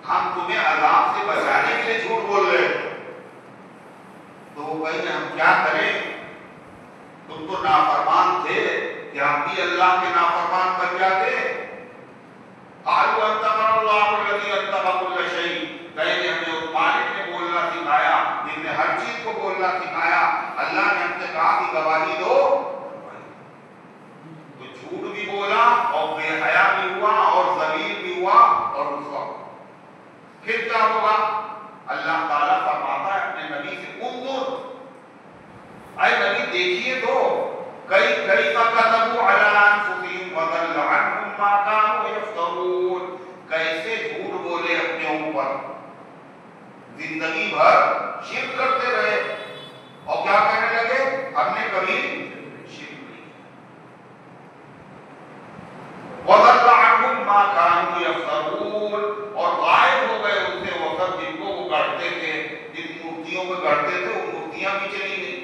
ہم تمہیں عذاب سے بچانے کے لیے جھوٹ بول رہے ہیں۔ تو وہ کہیں ہم کیا کریں، تم تو نافرمان تھے کہ ہم بھی اللہ کے نافرمان بن جاتے۔ قالوا انطقنا اللہ الذی انطق کل شیء، کہیں گے ہمیں اس مالک نے بولنا سکھایا جس نے ہر چیز کو بولنا سکھایا، اللہ نے ہم سے کہا کہ گواہی دو، تو جھوٹ بھی بولا اور بے حیا بھی ہوا اور ذلیل بھی ہوا اور رسوا ہوا۔ پھر کیا ہوگا؟ اللہ تعالیٰ فرماتا ہے اپنے نبی سے انظر، اے نبی دیکھیے تو کیف کذبوا علی انفسہم وضل عنہم ما کانوا یفترون، کیسے جھوٹ بولے اپنے اوپر، زندگی بھر شرک کرتے رہے اور کیا کہنے لگے ہم نے کبھی شرک نہیں، وضل عنہم ما کانوا یفترون، اور غائب ہو گئے ان سے وہ سب جن کو وہ گڑھتے تھے، جن مورتیوں کو گڑھتے تھے وہ مورتیاں بھی چلی گئی،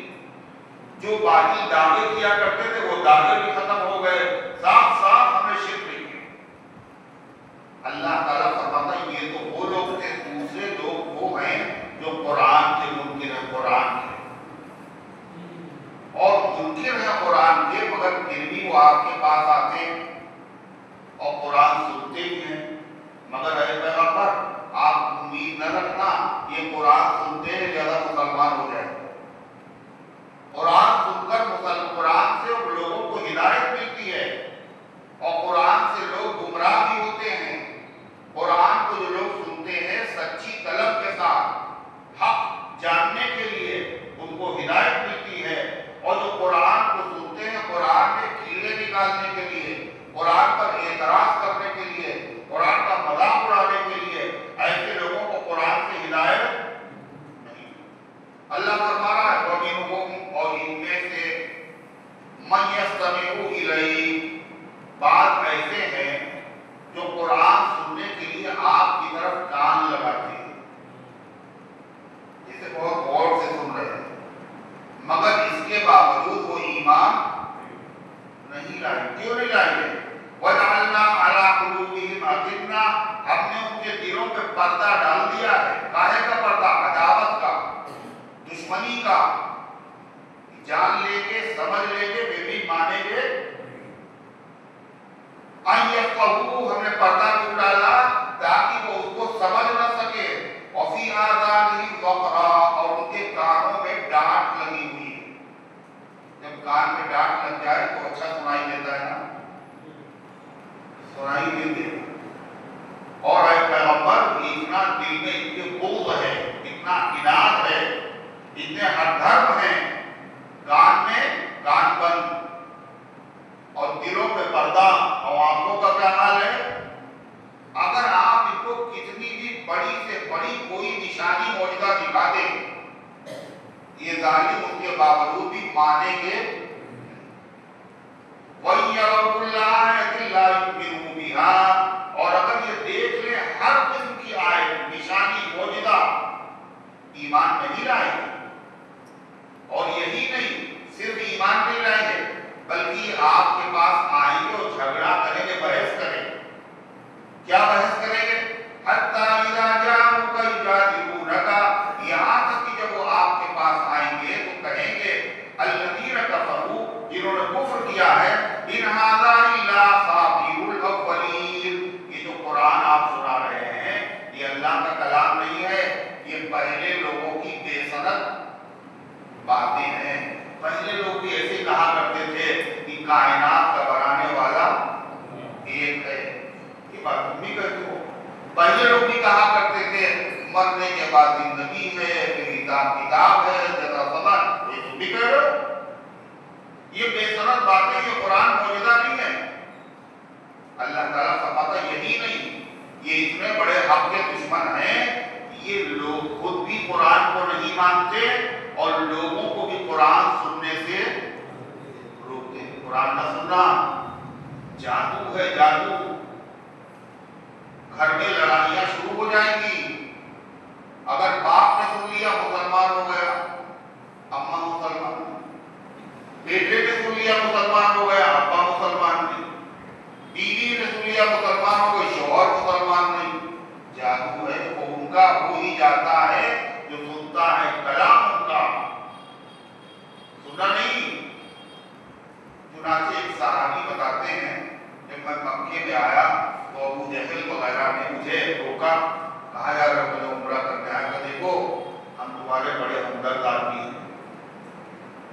جو باقی دعوے کیا کرتے تھے وہ دعوے بھی ختم ہو گئے، صاف صاف ہم نے شرک نہیں کیا۔ اللہ تعالیٰ فرماتا ہے یہ تو وہ لوگ تھے، دوسرے لوگ وہ ہیں جو قرآن کے منکر ہیں، قرآن کے قرآن کے، مگر پھر بھی وہ آپ کے پاس آتے ہیں اور قرآن سنتے بھی ہیں۔ مگر اے پیغمبر آپ امید نہ رکھنا یہ قرآن سنتے ہیں زیادہ مسلمان ہو جائے۔ قرآن سن کر قرآن سے لوگوں کو ہدایت ملتی ہے اور قرآن سے لوگ گمراہ بھی ہوتے ہیں۔ قرآن کو جو لوگ سنتے ہیں سچی طلب کے ساتھ حق جاننے کے لیے ان کو ہدایت ملتی ہے، اور جو قرآن کو سنتے ہیں قرآن میں کیڑے نکالنے کے لیے، قرآن پر اعتراض کرنے کے لیے، قرآن کا مذاق اڑانے کے لیے، ایسے لوگوں کو قرآن سے ہدایت نہیں۔ اللہ فرما رہا ہے وَمِنْهُمْ، اور ان میں سے مَن يَسْتَمِعُ إِلَيْكَ، بعض ایسے ہیں جو قرآن سننے کے لیے آپ کی طرف کان لگاتے ہیں، جسے بہت غور سے سن رہے ہیں، مگر اس کے باوجود وہ ایمان نہیں لائیں۔ کیوں نہیں لائیں گے؟ وَجَعَلْنَا عَلَىٰ قُلُوبِهِمْ أَكِنَّةً، ہم نے ان کے دلوں پہ پردہ ڈال دیا ہے۔ کاہے کا پردہ؟ عداوت کا، دشمنی کا۔ جان لے کے سمجھ لے کے پھر بھی مانیں گے أَن يَفْقَهُوهُ، ہم نے پردہ کیوں ڈالا؟ تاکہ وہ اس کو سمجھ نہ سکے۔ وَفِي آذَانِهِمْ وَقْرًا، اور ان کے کانوں میں ڈانٹ لگی ہوئی ہے۔ جب کان میں ڈانٹ لگ جائے تو اچھا سنائی دیتا ہے نا، سنائی نہیں دیتا۔ اور اے پیغمبر اتنا دل میں ان کے بغض ہے، اتنا عناد ہے، اتنے ہردھرم ہیں، کان میں کان بند اور دلوں پہ پردہ، اور آنکھوں کا کیا حال ہے؟ اگر آپ ان کو کتنی بھی بڑی سے بڑی کوئی نشانی معجزہ دکھا دیں یہ ظالم اس کے باوجود بھی مانیں گے۔ وَإِن يَرَوْا كُلَّ آيَةٍ لَا يُؤْمِنُوا بِهَا، اور اگر یہ دیکھ لیں ہر قسم کی آیت، نشانی، معجزہ، ایمان نہیں لائیں گے۔ اور یہی نہیں، صرف ایمان نہیں لائیں گے بلکہ آپ کے پاس آئیں گے اور جھگڑا کریں گے، بحث کریں گے۔ کیا بحث کریں گے؟ حَتَّى إِذَا جَاءُوكَ يُجَادِلُونَكَ، یہاں تک کہ جب وہ آپ کے پاس آئیں گے تو کہیں گے الَّذِينَ كَفَرُوا، جنہوں نے کفر کیا ہے، إِنْ هَذَا إِلَّا أَسَاطِيرُ الْأَوَّلِينَ، یہ جو قرآن آپ سنا رہے ہیں یہ اللہ کا کلام نہیں ہے، یہ پہلے لوگوں کی بے سند باتیں ہیں۔ پہلے لوگ بھی ایسے کہا کرتے تھے کہ کائنات کا بنانے والا ایک ہے، یہ بات تم بھی کہتے ہو۔ پہلے لوگ بھی کہا کرتے تھے مرنے کے بعد زندگی ہے، پھر کتاب ہے، جزا سزا، یہ تم بھی کہہ رہے ہو۔ یہ بے سند باتیں، یہ قرآن معجزہ نہیں ہے۔ اللہ تعالیٰ فرماتا یہی نہیں، یہ اتنے بڑے حق کے دشمن ہیں، یہ لوگ خود بھی قرآن کو نہیں مانتے اور لوگوں کو بھی قرآن سننے سے روکتے ہیں۔ قرآن نہ سننا جادو ہے، جادو۔ گھر میں لڑائیاں شروع ہو جائیں گی، اگر باپ نے سن لیا مسلمان ہو گیا، اماں مسلمان، بیٹے نے سن لیا مسلمان ہو گیا، ابا مسلمان نہیں، بیوی نے سن لیا مسلمان ہو گئی، شوہر مسلمان نہیں۔ جادو ہے، وہ ان کا ہو ہی جاتا ہے جو سنتا ہے کلام ان کا، سننا نہیں۔ چنانچہ ایک صحابی بتاتے ہیں جب میں مکے میں آیا تو ابو جہل وغیرہ نے مجھے روکا، کہا یار میں عمرہ کرنے آیا، کہ دیکھو ہم تمہارے بڑے ہمدرد آدمی ہیں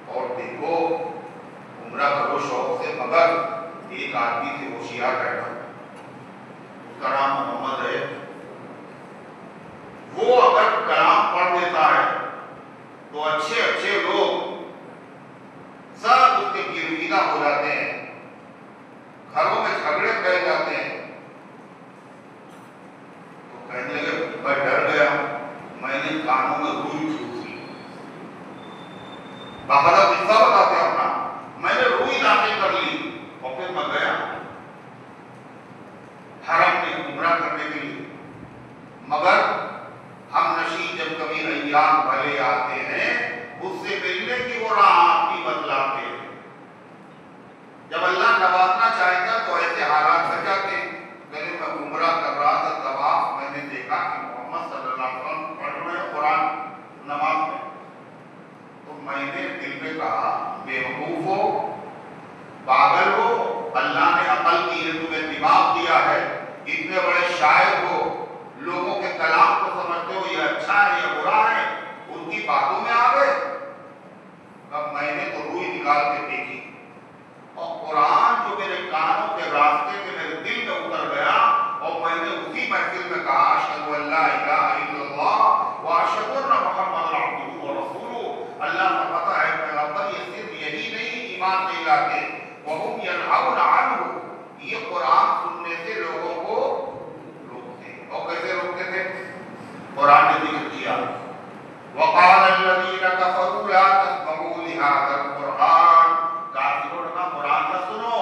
اور دیکھو عمرہ کرو شوق سے، مگر ایک آدمی سے ہوشیار رہنا، اس کا نام محمد ہے، وہ اگر کلام پڑھ دیتا ہے تو اچھے اچھے لوگ سب اس کے گرویدہ ہو جاتے ہیں، گھروں میں جھگڑے پھیل جاتے ہیں۔ تو کہنے لگے میں ڈر گیا، میں نے کانوں میں روئی ٹھوس لی، باقاعدہ قصہ بتاتے ہیں اپنا، میں نے روئی داخل کر لی اور پھر میں گیا حرم میں عمرہ کرنے کے لیے۔ مگر ہم نشین جب کبھی ایام بھلے آتے ہیں اس سے ملنے کی وہ راہ آپ بھی بتلاتے ہیں۔ جب اللہ نوازنا چاہتا تو ایسے حالات بن جاتے ہیں۔ پہلے میں عمرہ کر رہا تھا، طواف میں نے دیکھا کہ محمد صلی اللہ علیہ وسلم پڑھ رہے ہیں قرآن نماز میں، تو میں نے دل میں کہا بیوقوف ہو، پاگل ہو، اللہ نے عقل دی ہے، تمہیں دماغ دیا ہے، اتنے بڑے شاعر ہو، لوگوں کے کلام کو سمجھتے ہو یہ اچھا ہے یہ برا ہے، ان کی باتوں میں آ گئے۔ اب میں نے تو روئی نکال کے دیکھی، اور قرآن جو میرے کانوں کے راستے سے میرے دل میں اتر گیا، اور میں نے اسی محفل میں کہا اشہد ان لا الہ الا اللہ واشہد ان محمد عبدہ ورسولہ۔ اللہ کا پتہ ہے پیغمبر یہ صرف یہی نہیں ایمان نہیں لاتے، وہم ینہون عنہ، یہ قرآن سننے سے لوگوں کو روکتے ہیں۔ اور کیسے روکتے تھے؟ قرآن نے ذکر کیا وقال الذین کفروا لا تسمعوا لہذا القرآن، کافروں نے کہا قرآن نہ سنو۔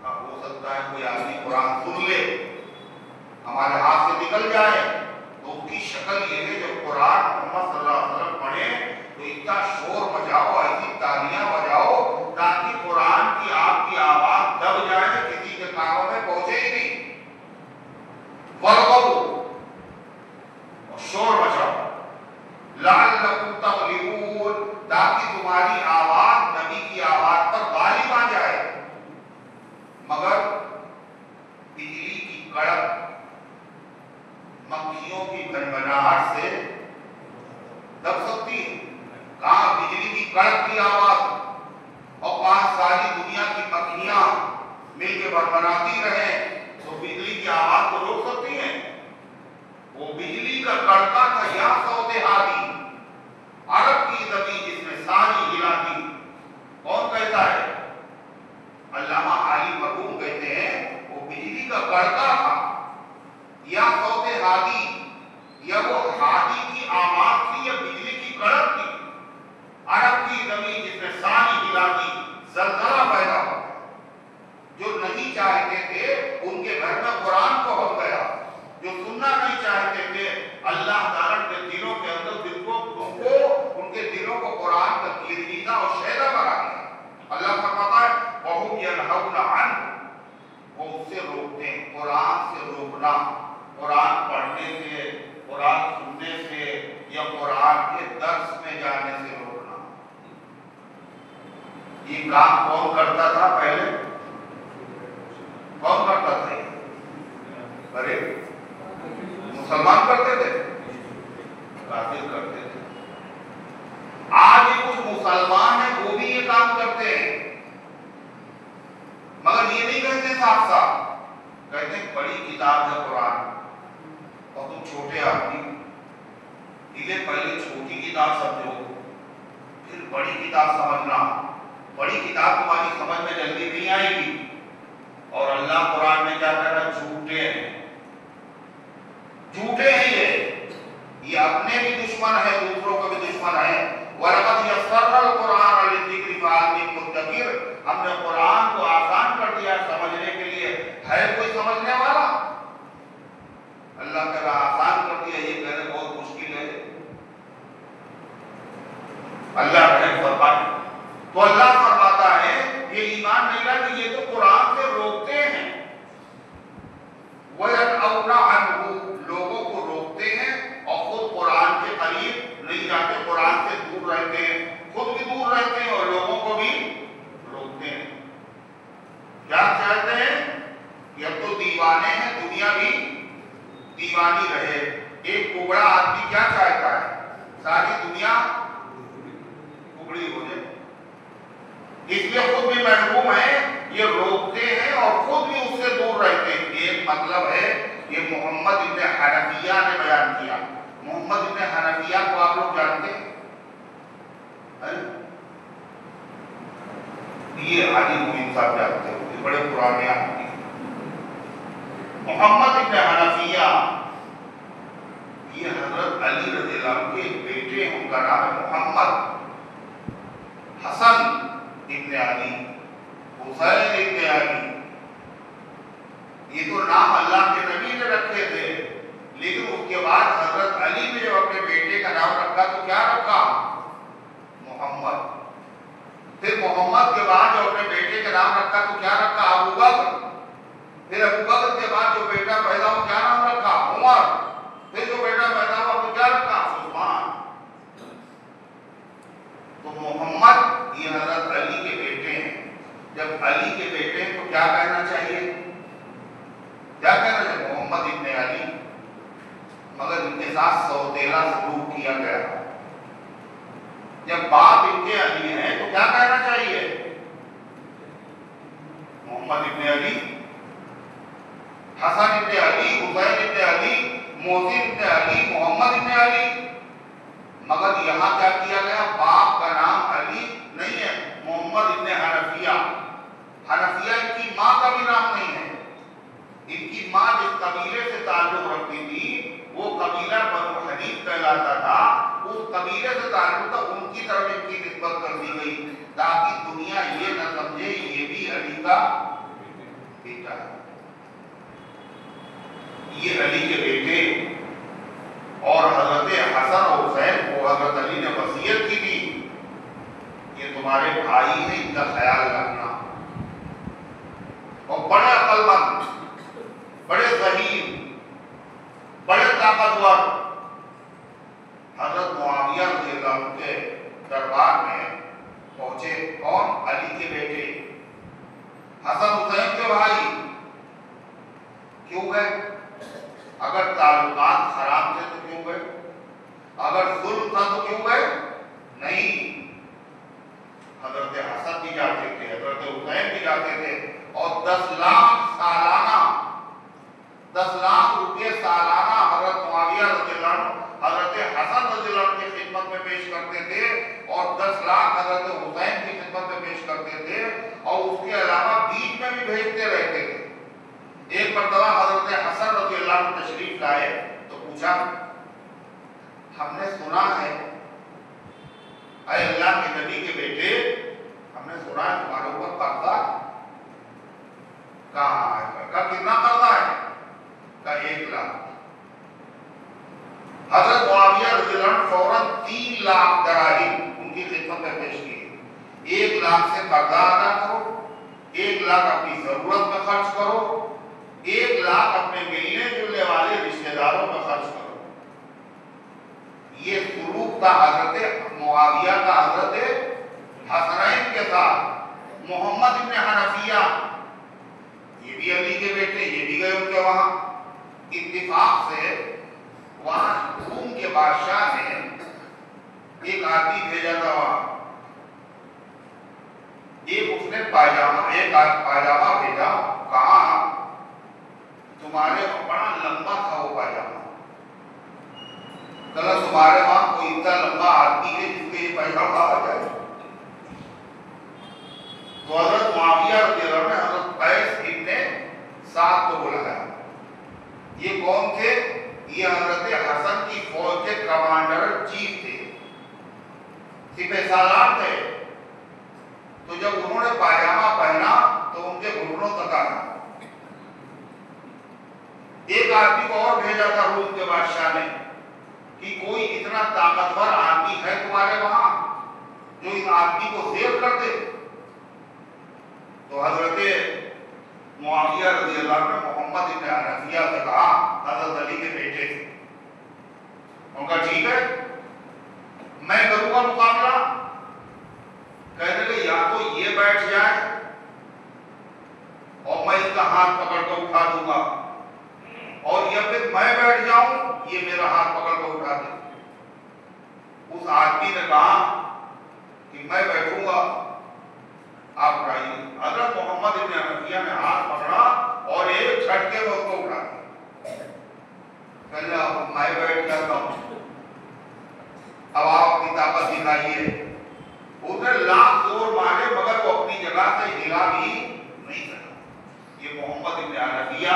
اب ہو سکتا ہے کوئی آدمی قرآن سن لے ہمارے ہاتھ سے نکل جائے، تو اس کی شکل یہ ہے جب قرآن محمد صلی اللہ علیہ وسلم پڑھے تو اتنا شور بجاؤ، ایسی تالیاں بجاؤ تاکہ قرآن کی آپ کی آواز دب جائے، کسی کے کانوں میں پہنچے ہی نہیں۔ وَرْغَبُوا، اور شور بجاؤ، لَعَلَّكُمْ تَغْلِبُونَ، تاکہ تمہاری آواز نبی کی آواز پر غالب آ جائے۔ مگر بجلی کی کڑک، مکھیوں کی گنگناہٹ سے دب سکتی ہے؟ کہاں بجلی کی کڑک کی آواز اور کہاں ساری دنیا کی مکھیاں مل کے بھنبھناتی رہیں تو بجلی کی آواز کو روک سکتی ہیں؟ وہ بجلی کا کڑکا تھا یا صوت ہادی، عرب کی زمین جس نے ساری ہلا دی۔ کون کہتا ہے؟ علامہ علی مرحوم کہتے ہیں وہ بجلی کا کڑکا تھا یا صوت ہادی، یا وہ ہادی کی آواز تھی یا بجلی کی کڑک تھی۔ عرب کی زمین جس نے ساری ہلا دی، زلزلہ پیدا ہوا۔ جو نہیں چاہتے تھے ان کے گھر میں قرآن پہنچ گیا، جو سننا نہیں چاہتے تھے اللہ تعالیٰ کے دلوں کے اندر ان کے دلوں کو قرآن کا گیرگیتا اور شیدا بنا دیا۔ اللہ فرماتا ہے وَهُمْ يَنْهَوْنَ عَنْهُ، وہ اس سے روکتے ہیں۔ قرآن سے روکنا، قرآن پڑھنے سے، قرآن سننے سے یا قرآن کے درس میں جانے سے روکنا، یہ کام کون کرتا تھا پہلے؟ کون کرتا تھا یہ؟ ارے مسلمان کرتے تھے، کافر کرتے تھے۔ آج کچھ مسلمان ہیں وہ بھی یہ کام کرتے ہیں، مگر یہ نہیں کہتے صاف صاف، کہتے ہیں بڑی کتاب ہے قرآن، اور تم چھوٹے آدمی انہیں پہلے چھوٹی کتاب سمجھو پھر بڑی کتاب سمجھنا۔ بڑی کتاب تمہاری سمجھ میں جلدی نہیں آئے گی۔ اور اللہ قرآن میں کیا کہہ رہا ہے؟ جھوٹے ہیں، جھوٹے ہیں یہ اپنے بھی دشمن ہیں دوسروں کے بھی دشمن ہیں۔ وَلَقَدْ يَسَّرْنَا الْقُرْآنَ لِلذِّكْرِ فَهَلْ مِن مُّدَّكِرٍ، ہم نے قرآن کو آسان کر دیا سمجھنے کے لیے، ہے کوئی سمجھنے والا؟ اللہ کہہ رہا آسان کر دیا، یہ کہنے بہت مشکل ہے۔ اللہ رحم فرمائے۔ تو اللہ فرماتا ہے یہ ایمان نہیں لاتے، یہ تو قرآن سے روکتے ہیں۔ وَيَنْهَوْنَ عَنْهُ، لوگوں کو روکتے ہیں اور خود قرآن کے قریب نہیں جاتے، قرآن سے دور رہتے ہیں، خود بھی دور رہتے ہیں اور لوگوں کو بھی روکتے ہیں۔ کیا چاہتے ہیں کہ اب تو دیوانے ہیں، دنیا بھی دیوانی رہے۔ ایک کوبڑا آدمی کیا چاہتا ہے؟ ساری دنیا کوبڑی ہو جائے۔ اس لیے خود بھی محروم ہیں، یہ روکتے ہیں اور خود بھی اس سے دور رہتے ہیں۔ ایک مطلب ہے یہ محمد ابن حنفیہ نے بیان کیا۔ محمد ابن حنفیہ کو آپ لوگ جانتے ہیں؟ یہ علی مومن صاحب جانتے ہیں، یہ بڑے پرانے آدمی ہیں۔ محمد ابن حنفیہ یہ حضرت علی رضی اللہ عنہ کے بیٹے ہیں، ان کا نام ہے محمد حسن ابن علی، حسین ابن علی۔ یہ تو نام اللہ کے نبی نے رکھے تھے، لیکن اس کے بعد حضرت علی نے جب اپنے بیٹے کا نام رکھا تو کیا رکھا؟ محمد۔ پھر محمد کے بعد جو اپنے بیٹے کا نام رکھا تو کیا رکھا؟ ابو بکر۔ پھر ابو بکر کے بعد جو بیٹا پیدا ہوا کیا نام رکھا؟ عمر۔ پھر جو بیٹا پیدا ہوا تو کیا رکھا؟ عثمان۔ تو محمد یہ حضرت علی کے بیٹے ہیں۔ کیا کہنا چاہیے؟ کیا کہنا چاہیے؟ محمد ابن علی، مگر ان کے ساتھ سوتیلا سلوک کیا گیا۔ جب باپ ان کے علی ہیں تو کیا کہنا چاہیے؟ محمد ابن علی، حسن ابن علی، حسین ابن علی، محسن ابن علی، محمد ابن علی۔ مگر یہاں کیا کیا گیا؟ باپ کا نام علی نہیں ہے، محمد ابن حنفیہ۔ حنفیہ ان کی ماں کا بھی نام نہیں ہے۔ ان کی ماں جس قبیلے سے تعلق رکھتی تھی وہ قبیلہ بنو حنیف کہلاتا تھا، اس قبیلے سے تعلق تھا، ان کی طرف ان کی نسبت کر دی گئی تاکہ دنیا یہ نہ سمجھے یہ بھی علی کا بیٹا ہے، یہ علی کے بیٹے۔ اور حضرت حسن اور حسین کو حضرت علی نے وصیت کی تھی، یہ تمہارے بھائی ہیں، ان کا خیال رکھنا۔ اور بڑے عقل مند، بڑے ذہین، بڑے طاقتور حضرت معاویہ رضی اللہ عنہ کے دربار میں پہنچے۔ کون؟ علی کے بیٹے حسن حسین کے بھائی۔ کیوں گئے؟ اگر تعلقات خراب تھے تو کیوں گئے؟ اگر ظلم تھا تو کیوں گئے؟ نہیں، حضرت حسن بھی جاتے تھے، حضرت حسین بھی جاتے تھے، اور 10 لاکھ سالانہ، 10 لاکھ روپے سالانہ حضرت معاویہ رضی اللہ عنہ حضرت حسن رضی اللہ عنہ کی خدمت میں پیش کرتے تھے، اور 10 لاکھ حضرت حسین کی خدمت میں پیش کرتے تھے، اور اس کے علاوہ بیچ میں بھی بھیجتے رہتے تھے۔ ایک مرتبہ حضرت حسن رضی اللہ عنہ تشریف لائے تو پوچھا، ہم نے سنا ہے اے اللہ کے نبی کے بیٹے، ہم نے سنا ہے تمہارے اوپر قرضہ کہاں ہے؟ کا کتنا قرضہ ہے؟ کا 1 لاکھ۔ حضرت معاویہ رضی اللہ عنہ فوراً 3 لاکھ دراہم ان کی خدمت میں پیش کیے۔ 1 لاکھ سے قرضہ ادا کرو، 1 لاکھ اپنی ضرورت میں خرچ کرو، 1 لاکھ اپنے ملنے جلنے والے رشتہ داروں میں خرچ کرو۔ یہ سلوک تھا حضرت معاویہ کا حضرت حسنین کے ساتھ۔ محمد ابن حنفیہ، یہ بھی علی کے بیٹے، یہ بھی گئے ان کے وہاں۔ اتفاق سے وہاں روم کے بادشاہ نے ایک آدمی بھیجا تھا وہاں، ایک اس نے پائجامہ بھیجا، کہا تمہارے بڑا لمبا تھا وہ پائجامہ، کہا تمہارے وہاں کوئی اتنا لمبا آدمی ہے جس کے یہ پائجامہ آ جائے؟ تو حضرت معاویہ رضی اللہ عنہ نے حضرت قیس ابن سعد کو بلایا۔ یہ کون تھے؟ یہ حضرت حسن کی فوج کے کمانڈر چیف تھے، سپہ سالار تھے۔ تو جب انہوں نے پائجامہ پہنا تو ان کے گھٹنوں تک آیا۔ ایک آدمی کو اور بھیجا تھا روم کے بادشاہ نے کہ کوئی اتنا طاقتور آدمی ہے تمہارے وہاں جو اس آدمی کو زیر کر دے؟ تو حضرت معاویہ رضی اللہ عنہ نے محمد ابن حنفیہ سے کہا، حضرت علی کے بیٹے تھے، ان کا ٹھیک ہے میں کروں گا مقابلہ۔ کہنے لگے یا تو یہ بیٹھ جائے اور میں اس کا ہاتھ پکڑ کر اٹھا دوں گا، اور یا پھر میں بیٹھ جاؤں یہ میرا ہاتھ پکڑ کر اٹھا دے۔ اس آدمی نے کہا کہ میں بیٹھوں گا، آپ اٹھائیے۔ حضرت محمد ابن حنفیہ نے ہاتھ پکڑا اور ایک جھٹکے میں اس کو اٹھا دیا۔ کہنے لگا میں بیٹھ جاتا ہوں، اب آپ اپنی طاقت دکھائیے۔ اس نے لاکھ زور مارے مگر وہ اپنی جگہ سے ہلا بھی نہیں سکا۔ یہ محمد ابن حنفیہ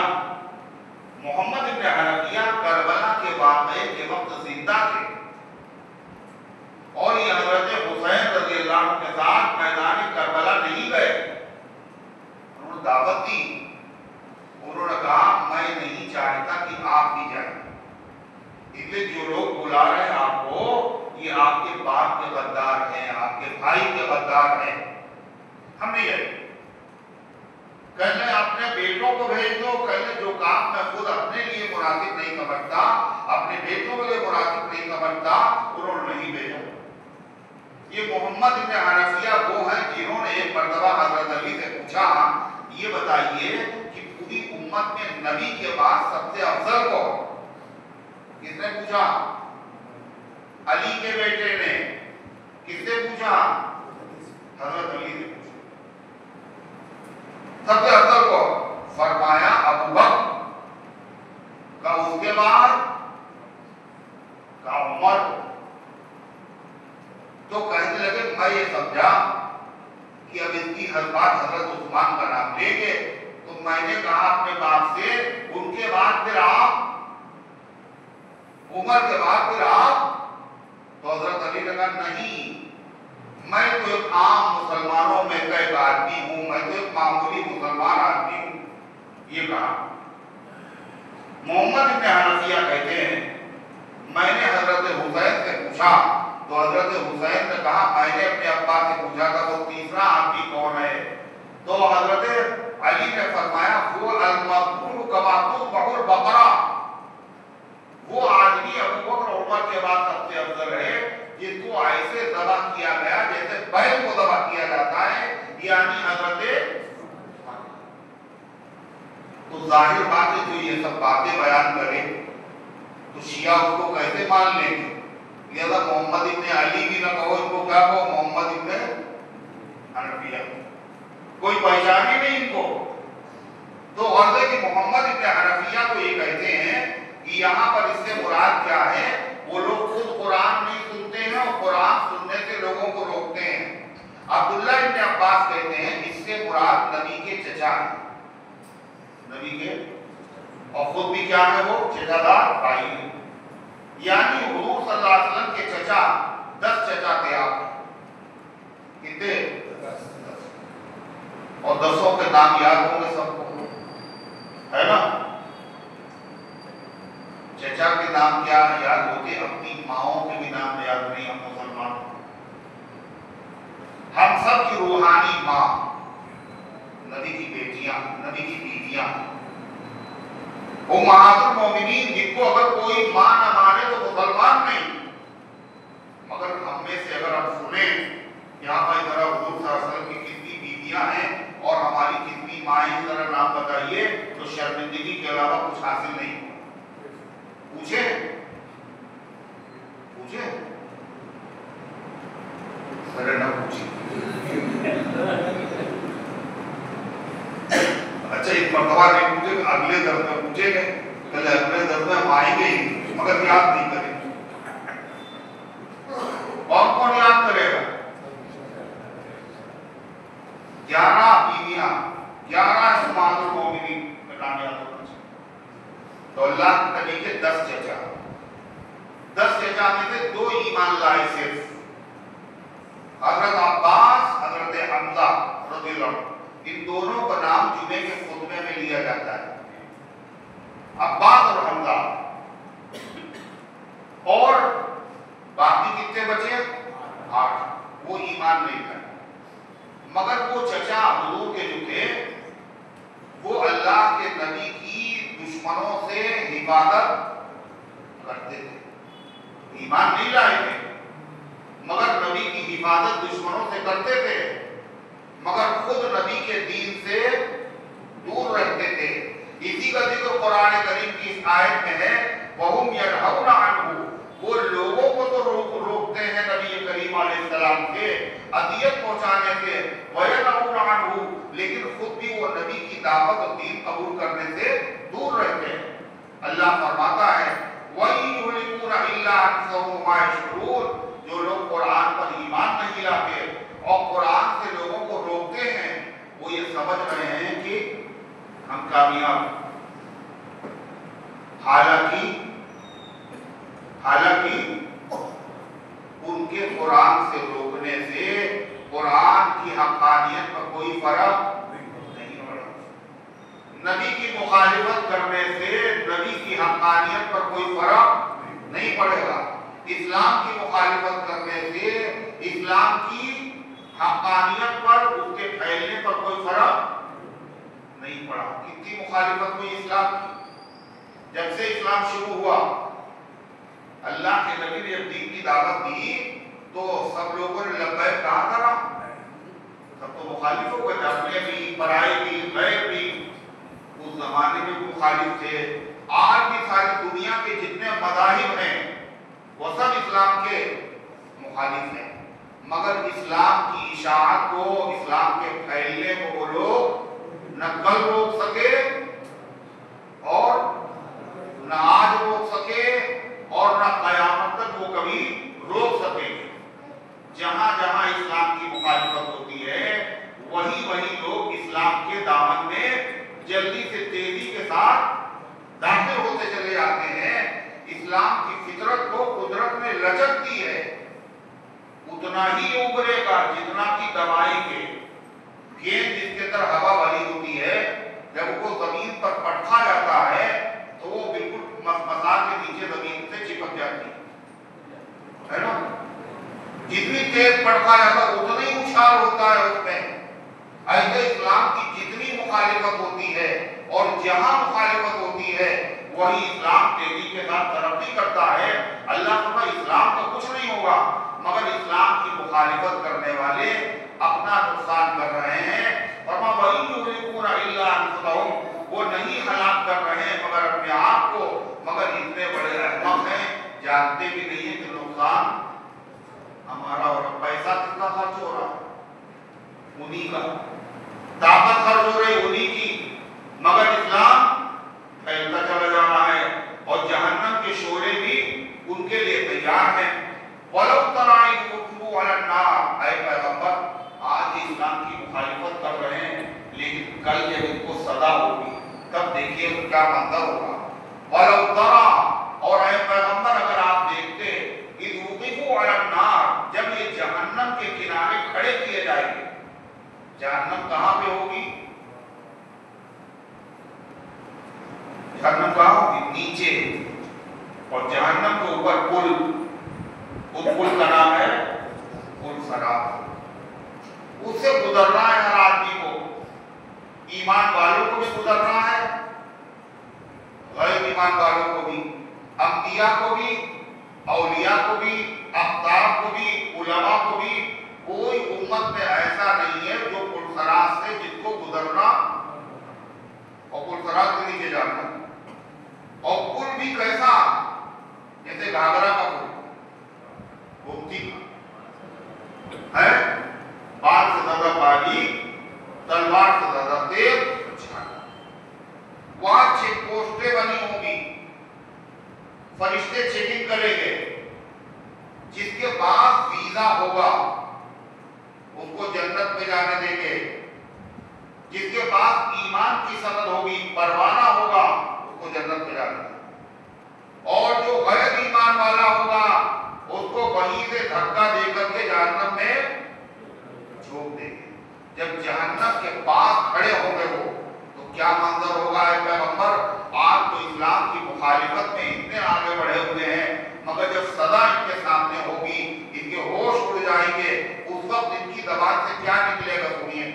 کربلا کے واقعے کے وقت زندہ تھے، اور یہ حضرت حسین رضی اللہ عنہ کے ساتھ میدان کربلا نہیں گئے۔ انہوں نے دعوت دی، انہوں نے کہا میں نہیں چاہتا کہ آپ بھی جائیں، اس لیے جو لوگ بلا رہے ہیں آپ کو یہ آپ کے باپ کے غدار ہیں، آپ کے بھائی کے غدار ہیں، ہم نہیں جائیں۔ کہنے اپنے بیٹوں کو بھیج دو، کہنے جو کام میں خود اپنے لیے مناسب نہیں سمجھتا اپنے بیٹوں کے لیے مناسب نہیں سمجھتا، انہوں نے نہیں بھیجا۔ یہ محمد ابن حنفیہ وہ ہیں جنہوں نے ایک مرتبہ حضرت علی سے پوچھا یہ بتائیے کہ پوری امت میں نبی کے بعد سب سے افضل کون؟ کس نے پوچھا؟ علی کے بیٹے نے. کس نے پوچھا؟ حضرت علی نے پوچھا. سب سے افضل کون؟ فرمایا ابو بکر. کا اس کے بعد کا عمر. تو کہنے لگے میں یہ سمجھا کہ اب اس کی ہر بات حضرت عثمان کا نام لیں گے. تو میں نے کہا اپنے باپ سے ان کے بعد پھر آپ، عمر کے بعد پھر آپ. تو حضرت علی نے کہا نہیں، میں تو ایک عام مسلمانوں میں کا ایک آدمی ہوں، میں تو ایک معمولی مسلمان آدمی ہوں. یہ کہا. محمد ابن حنفیہ کہتے ہیں میں نے حضرت حسین سے پوچھا تو حضرت حسین نے کہا میں نے اپنے ابا سے پوچھا تھا تو تیسرا آدمی کون ہے؟ تو حضرت علی نے فرمایا وہ المذکور کما تذبح البقرہ، وہ آدمی ابو بکر عمر کے بعد سب سے افضل ہے جس کو ایسے ذبح کیا گیا جیسے بیل کو ذبح کیا جاتا ہے، یعنی حضرت. تو ظاہر بات ہے جو یہ سب باتیں بیان کرے تو شیعہ اس کو کیسے مان لیں گے؟ لہذا محمد ابن علی بھی نہ کہو، ان کو کیا کہو؟ محمد ابن حنفیہ. کوئی پہچان ہی نہیں ان کو. تو غرض ہے کہ محمد ابن حنفیہ کو یہ کہتے ہیں کہ یہاں پر اس سے مراد کیا ہے؟ وہ لوگ خود قرآن نہیں سنتے ہیں اور قرآن سننے سے لوگوں کو روکتے ہیں. عبداللہ ابن عباس کہتے ہیں اس سے مراد نبی کے چچا ہیں، نبی کے، اور خود بھی کیا ہے؟ وہ چچا دار بھائی ہیں. یعنی حضور صلی اللہ علیہ وسلم کے چچا 10 چچا تھے. آپ کتنے؟ 10. اور 10 کے نام یاد ہوں گے سب کو، ہے نا؟ چچا کے نام کیا یاد ہوتے؟ اپنی ماؤں کے بھی نام یاد نہیں. ہم مسلمان، ہم سب کی روحانی ماں نبی کی بیٹیاں، نبی کی بیویاں، امہات المومنین، جن کو اگر کوئی ماں نہ مانے تو مسلمان نہیں. مگر ہم میں سے اگر ہم سنیں یہاں پر ذرا حضور صلی اللہ علیہ وسلم کی کتنی بیویاں ہیں اور ہماری کتنی مائیں، ذرا نام بتائیے، تو شرمندگی کے علاوہ کچھ حاصل نہیں. پوچھے پوچھے سر نہ پوچھے. اچھا ایک مرتبہ نہیں پوچھے، اگلے درس میں پوچھے گے، پہلے اگلے درس میں ہم آئیں گے ہی مگر یاد نہیں کریں. اور کون یاد کرے گا؟ 11 بیویاں، 11 امہات المومنین کا نام یاد ہونا چاہیے. تو اللہ کے نبی کے 10 چچا، 10 چچا میں سے 2 ایمان لائے صرف. حضرت عباس، حضرت حمزہ رضی اللہ عنہ، ان دونوں کا نام جمعے کے خطبے میں لیا جاتا ہے، عباس اور حمزہ. اور باقی کتنے بچے؟ 8. وہ ایمان نہیں لائے. مگر وہ چچا حضور کے جو تھے وہ اللہ کے نبی کی دشمنوں سے حفاظت کرتے تھے. ایمان نہیں لائے تھے مگر نبی کی حفاظت دشمنوں سے کرتے تھے، مگر خود نبی کے دین سے دور رہتے تھے. اسی کا ذکر قرآن کریم کی اس آیت میں ہے وَهُمْ يَنْهَوْنَ عَنْهُ. وہ لوگوں کو تو روکتے ہیں نبی کریم علیہ السلام کے اذیت پہنچانے سے، وَيَنْهَوْنَ عَنْهُ، لیکن خود بھی وہ نبی کی دعوت اور دین قبول کرنے سے دور رہتے ہیں. اللہ فرماتا ہے وَإِن يُهْلِكُونَ إِلَّا أَنفُسَهُمْ وَمَا يَشْعُرُونَ. جو لوگ قرآن پر ایمان نہیں لاتے اور قرآن سے لوگوں کو روکتے ہیں وہ یہ سمجھ رہے ہیں کہ ہم کامیاب ہیں. حالانکہ ان کے قرآن سے روکنے سے قرآن کی حقانیت پر کوئی فرق نہیں پڑا. نبی کی مخالفت کرنے سے نبی کی حقانیت پر کوئی فرق نہیں پڑے گا. اسلام کی مخالفت کرنے سے اسلام کی حقانیت پر، اس کے پھیلنے پر کوئی فرق نہیں پڑا. کتنی مخالفت ہوئی اسلام کی؟ جب سے اسلام شروع ہوا اللہ کے نبی نے جب دین کی دعوت دی تو سب لوگوں نے لبیک کہا کرا، سب تو مخالف ہو گئے، اپنے بھی پرائے بھی غیر مگر اسلام کی اشاعت کو، اسلام کے پھیلنے کو وہ لوگ نہ کل روک سکے اور نہ آج روک سکے اور نہ قیامت تک وہ کبھی روک سکے. جہاں جہاں اسلام کی مخالفت ہوتی ہے وہی لوگ اسلام کے دامن میں جلدی سے تیزی کے ساتھ داخل ہوتے چلے جاتے ہیں. اسلام کی فطرت کو قدرت نے لچک دی ہے، اتنا ہی ابھرے گا جتنا کی دوائی کے گیند جس کے اندر ہوا بھری ہوتی ہے، جب وہ زمین پر پٹھا جاتا ہے تو وہ بالکل مسار کے نیچے زمین سے چپک جاتی ہے نا. جتنی تیز پٹھا جاتا ہے اتنا ہی اچھال ہوتا ہے اس میں. ایسے اسلام کی جتنی مخالفت ہوتی ہے اور جہاں مخالفت ہوتی ہے وہی اسلام تیزی کے ساتھ ترقی کرتا ہے. اللہ تعالیٰ اسلام کا کچھ نہیں ہوگا مگر اسلام کی مخالفت کرنے والے اپنا نقصان کر رہے ہیں. فرمایا وَإِن يُهْلِكُونَ إِلَّا أَنفُسَهُمْ، وہ نہیں ہلاک کر رہے ہیں مگر اپنے آپ کو، مگر اتنے بڑے احمق ہیں جانتے بھی نہیں ہیں کہ نقصان ہمارا اور پیسہ کتنا خرچ ہو رہا انہی کا، طاقت خرچ ہو رہی انہی کی، مگر اسلام پھیلتا چلا جا رہا ہے اور جہنم کے شعلے بھی ان کے لیے تیار ہیں. وَلَوْ تَرَىٰ إِذْ وُقِفُوا عَلَى النَّارِ، اے پیغمبر آج اسلام کی مخالفت کر رہے ہیں لیکن کل جب ان کو سزا ہوگی تب دیکھیے کیا منظر ہوگا. وَلَوْ تَرَىٰ، اور اے پیغمبر اگر آپ دیکھتے إِذْ وُقِفُوا عَلَى النَّارِ، جب یہ جہنم کے کنارے کھڑے کیے جائیں گے. جہنم کہاں پہ ہوگی؟ جہنم کہاں ہوگی؟ نیچے. اور جہنم کے اوپر پل، اس پل کا نام ہے پل صراط. اس سے گزرنا ہے ہر آدمی کو، ایمان والوں کو بھی گزرنا ہے، غیر ایمان والوں کو بھی، انبیاء کو بھی، اولیاء کو بھی، اقطاب کو بھی، علماء کو بھی. کوئی امت میں ایسا نہیں ہے جو پل صراط سے جس کو گزرنا اور پل صراط کے نیچے جانا. اور پل بھی کیسا؟ جیسے گھاگرا کا پل، گمتی ہے، بال سے زیادہ پانی، تلوار سے زیادہ تیز چھانا. وہاں چیک پوسٹیں بنی ہوں گی، فرشتے چیکنگ کریں گے، جس کے پاس ویزا ہوگا اس کو جنت میں جانے دیں گے، جس کے پاس ایمان کی سند ہوگی، پروانہ ہوگا، اس کو جنت میں جانے دیں گے. اور جو غیر ایمان والا ہوگا اس کو وہیں سے دھکا دے کر کے جہنم میں جھونک دیں گے. جب جہنم کے پاس کھڑے ہوں گے وہ تو کیا منظر ہوگا اے پیغمبر؟ آج تو اسلام کی مخالفت میں اتنے آگے بڑھے ہوئے ہیں مگر جب سزا ان کے سامنے ہوگی ان کے ہوش اڑ جائیں گے. اس وقت ان کی زبان سے کیا نکلے گا سنیے.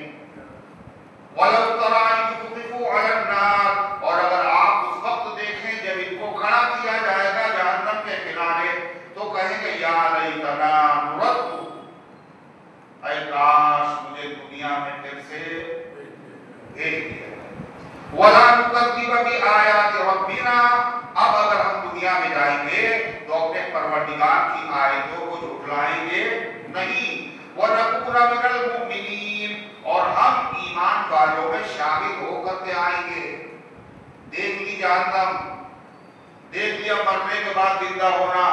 وَلَوْ تَرَىٰ إِذْ وُقِفُوا عَلَى النَّارِ، اور اگر آپ اس وقت دیکھیں جب ان کو کھڑا کیا جائے گا جہنم کے کنارے تو کہیں گے یا لیتنا نرد، اے کاش مجھے دنیا میں پھر سے بھیج دیا جائے. وَلَا نُكَذِّبَ بِآيَاتِ رَبِّنَا، اب اگر ہم دنیا میں جائیں گے تو اپنے پروردگار کی آیتوں کو جھٹلائیں گے نہیں. وَنَكُونَ مِنَ الْمُؤْمِنِينَ، اور ہم ایمان والوں میں شامل ہو کر کے آئیں گے. دیکھ لی جہنم، دیکھ لیا مرنے کے بعد زندہ ہونا.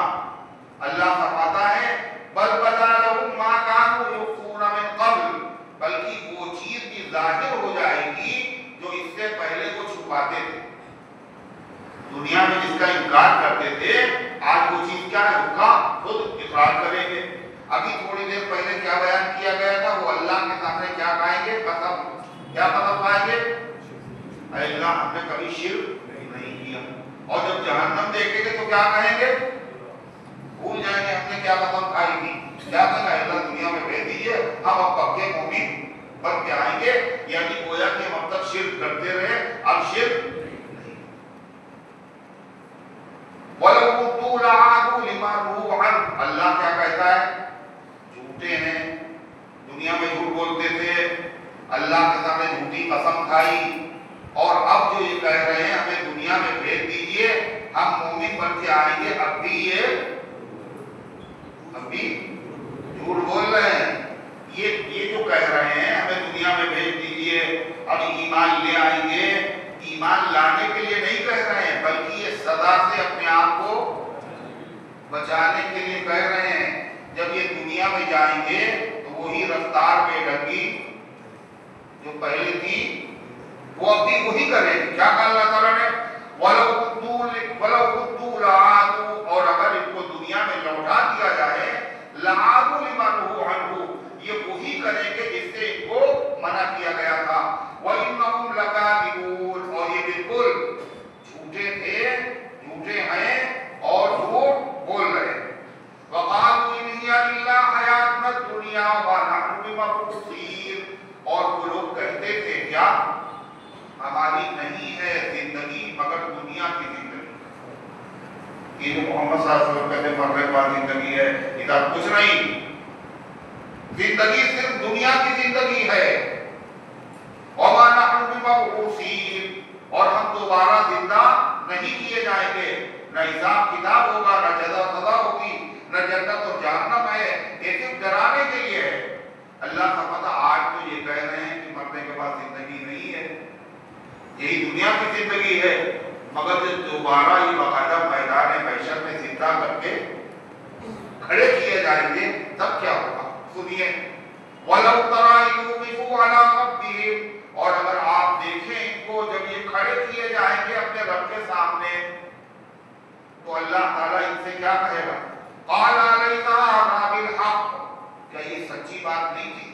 اللہ فرماتا ہے بل بدا لهم ما كانوا يخفون من قبل، بلکہ وہ چیز بھی ظاہر ہو جائے گی جو اس سے پہلے وہ چھپاتے تھے. دنیا میں جس کا انکار کرتے تھے آج وہ چیز کیا ہے اس کا خود اقرار کریں گے. ابھی تھوڑی دیر پہلے کیا بیان کیا گیا تھا؟ وہ اللہ کے سامنے کیا کہیں گے؟ قسم. کیا قسم کھائیں گے؟ اے اللہ ہم نے کبھی شرک نہیں کیا. اور جب جہنم دیکھیں گے تو کیا کہیں گے؟ بھول جائیں گے ہم نے کیا قسم کھائی تھی. کیا کہا اللہ دنیا میں بھیج دیجیے ہم اب پکے مومن بن کے آئیں گے. یعنی گویا کہ ہم اب تک شرک کرتے رہے اب شرک نہیں. وَلَوْ كُنتُوا لَعَادُوا لِمَا نُهُوا عَنْهُ، اللہ کیا کہتا ہے؟ جھوٹے ہیں، دنیا میں جھوٹ بولتے تھے، اللہ کے سامنے جھوٹی قسم کھائی، اور اب جو یہ کہہ رہے ہیں ہمیں دنیا میں بھیج دیجئے ہم مومن بن کے آئیں گے. اب بھی جھوٹ جھوٹ بول رہے ہیں. یہ جو کہہ رہے ہیں ہمیں دنیا میں بھیج دیجئے اب ایمان لے آئیں گے، ایمان لانے کے لیے نہیں کہہ رہے ہیں بلکہ یہ سزا سے اپنے آپ کو بچانے کے لیے کہہ رہے ہیں. جب یہ دنیا میں جائیں گے تو وہی رفتار بے ڈھنگی جو پہلے تھی وہ اب بھی وہی کریں. کیا کہا اللہ تعالیٰ نے؟ وَلَوْ رُدُّوا لَعَادُوا، اور اگر ان کو دنیا میں لوٹا دیا جائے لَعَادُوا لِمَا نُهُوا عَنْهُ، یہ وہی کریں گے جس سے ان کو منع کیا گیا تھا. وَإِنَّهُمْ لَكَاذِبُونَ، اور یہ بالکل جھوٹے تھے، جھوٹے ہیں اور جھوٹ بول رہے. وَقَالُوا إِنْ هِيَ إِلَّا حَيَاتُنَا الدُّنْيَا وَمَا نَحْنُ بِمَبْعُوثِينَ، اور وہ لوگ کہتے تھے کیا ہماری نہیں ہے زندگی مگر دنیا کی زندگی. یہ جو محمد صلی اللہ علیہ وسلم کہتے ہیں مرنے کے بعد زندگی ہے، ادھر کچھ نہیں، زندگی صرف دنیا کی زندگی ہے. وَمَا نَحْنُ بِمَبْعُوثِينَ، اور ہم دوبارہ زندہ نہیں کیے جائیں گے. نہ حساب کتاب ہوگا، نہ جزا سزا ہوگی، نہ جنت اور جہنم ہے. یہ صرف ڈرانے کے لیے ہے. اللہ کا پتہ آج تو یہ کہہ رہے ہیں کہ مرنے کے بعد زندگی نہیں ہے، یہی دنیا کی زندگی ہے، مگر جب دوبارہ یہ باقاعدہ میدان محشر میں زندہ کر کے کھڑے کیے جائیں گے تب کیا ہوگا. سنیے، وَلَوْ تَرَىٰ إِذْ وُقِفُوا عَلَىٰ رَبِّهِمْ، اور اگر آپ دیکھیں ان کو جب یہ کھڑے کیے جائیں گے اپنے رب کے سامنے تو اللہ تعالیٰ ان سے کیا کہے گا؟ قَالَ أَلَيْسَ هَٰذَا بِالْحَقِّ، کیا یہ سچی بات نہیں تھی؟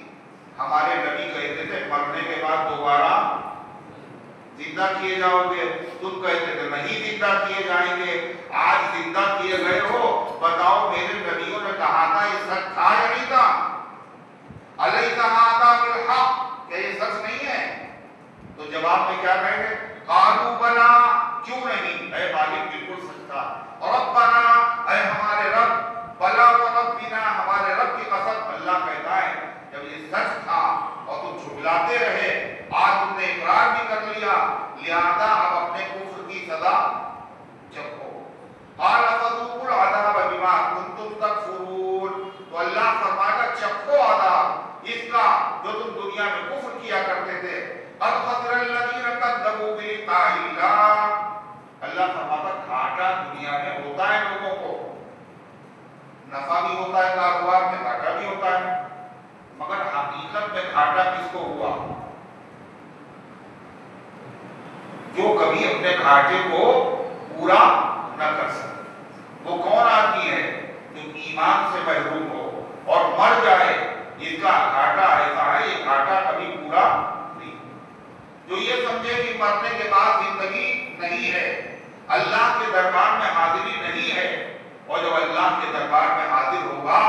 ہمارے نبی کہتے تھے مرنے کے بعد دوبارہ زندہ کیے جاؤ گے، تم کہتے تھے نہیں زندہ کیے جائیں گے. آج زندہ کیے گئے ہو، بتاؤ میرے نبیوں نے کہا تھا یہ سچ تھا یا نہیں تھا؟ أَلَيْسَ هَٰذَا بِالْحَقِّ، کیا یہ سچ نہیں ہے؟ تو جواب میں کیا کہیں گے؟ قَالُوا بَلَىٰ، کیوں نہیں، اے مالک بالکل سچ تھا. رَبَّنَا، اے ہمارے رب، بَلَىٰ وَرَبِّنَا، ہمارے رب کی قسم. اللہ کہتا ہے جب یہ سچ تھا اور تم جھٹلاتے رہے، آج تم نے اقرار بھی کر لیا، لہذا اب اپنے کفر کی سزا چکھو. قَالَ فَذُوقُوا الْعَذَابَ بِمَا كُنتُمْ تَكْفُرُونَ، تو اللہ فرمائے گا چکھو عذاب اس کا جو تم دنیا میں کفر کیا کرتے تھے. قَدْ خَسِرَ الَّذِينَ كَذَّبُوا بِلِقَاءِ اللَّهِ، اللہ فرماتا گھاٹا دنیا میں ہوتا ہے، لوگوں کو نفع بھی ہوتا ہے، کاروبار میں گھاٹا بھی ہوتا ہے، مگر حقیقت میں گھاٹا کس کو ہوا؟ جو کبھی اپنے گھاٹے کو پورا نہ کر سکے. وہ کون آدمی ہے؟ جو ایمان سے محروم ہو اور مر جائے، اس کا گھاٹا ایسا ہے، یہ گھاٹا کبھی پورا نہیں. جو یہ سمجھے کہ مرنے کے بعد زندگی نہیں ہے، اللہ کے دربار میں حاضری نہیں ہے، اور جب اللہ کے دربار میں حاضر ہوگا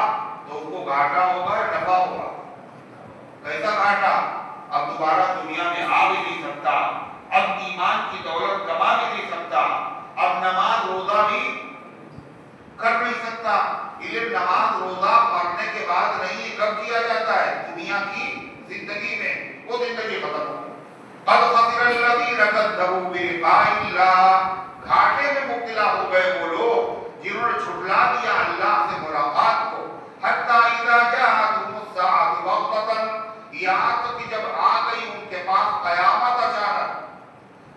تو اس کو گھاٹا ہوگا یا نفع ہوگا؟ کیسا گھاٹا؟ اب دوبارہ دنیا میں آ بھی نہیں سکتا، اب ایمان کی دولت کما بھی نہیں سکتا، اب نماز روزہ بھی کر نہیں سکتا. علم نماز روزہ پڑھنے کے بعد نہیں، کب کیا جاتا ہے؟ دنیا کی زندگی میں. وہ زندگی ختم ہو. قَدْ خَسِرَ الَّذِينَ كَذَّبُوا بِلِقَاءِ اللَّهِ، گھاٹے میں مبتلا ہو گئے وہ لوگ جنہوں نے جھٹلا دیا اللہ سے ملاقات کو. حَتَّىٰ إِذَا جَاءَتْهُمُ السَّاعَةُ بَغْتَةً، یہاں تک کہ جب آ گئی ان کے پاس قیامت اچانک.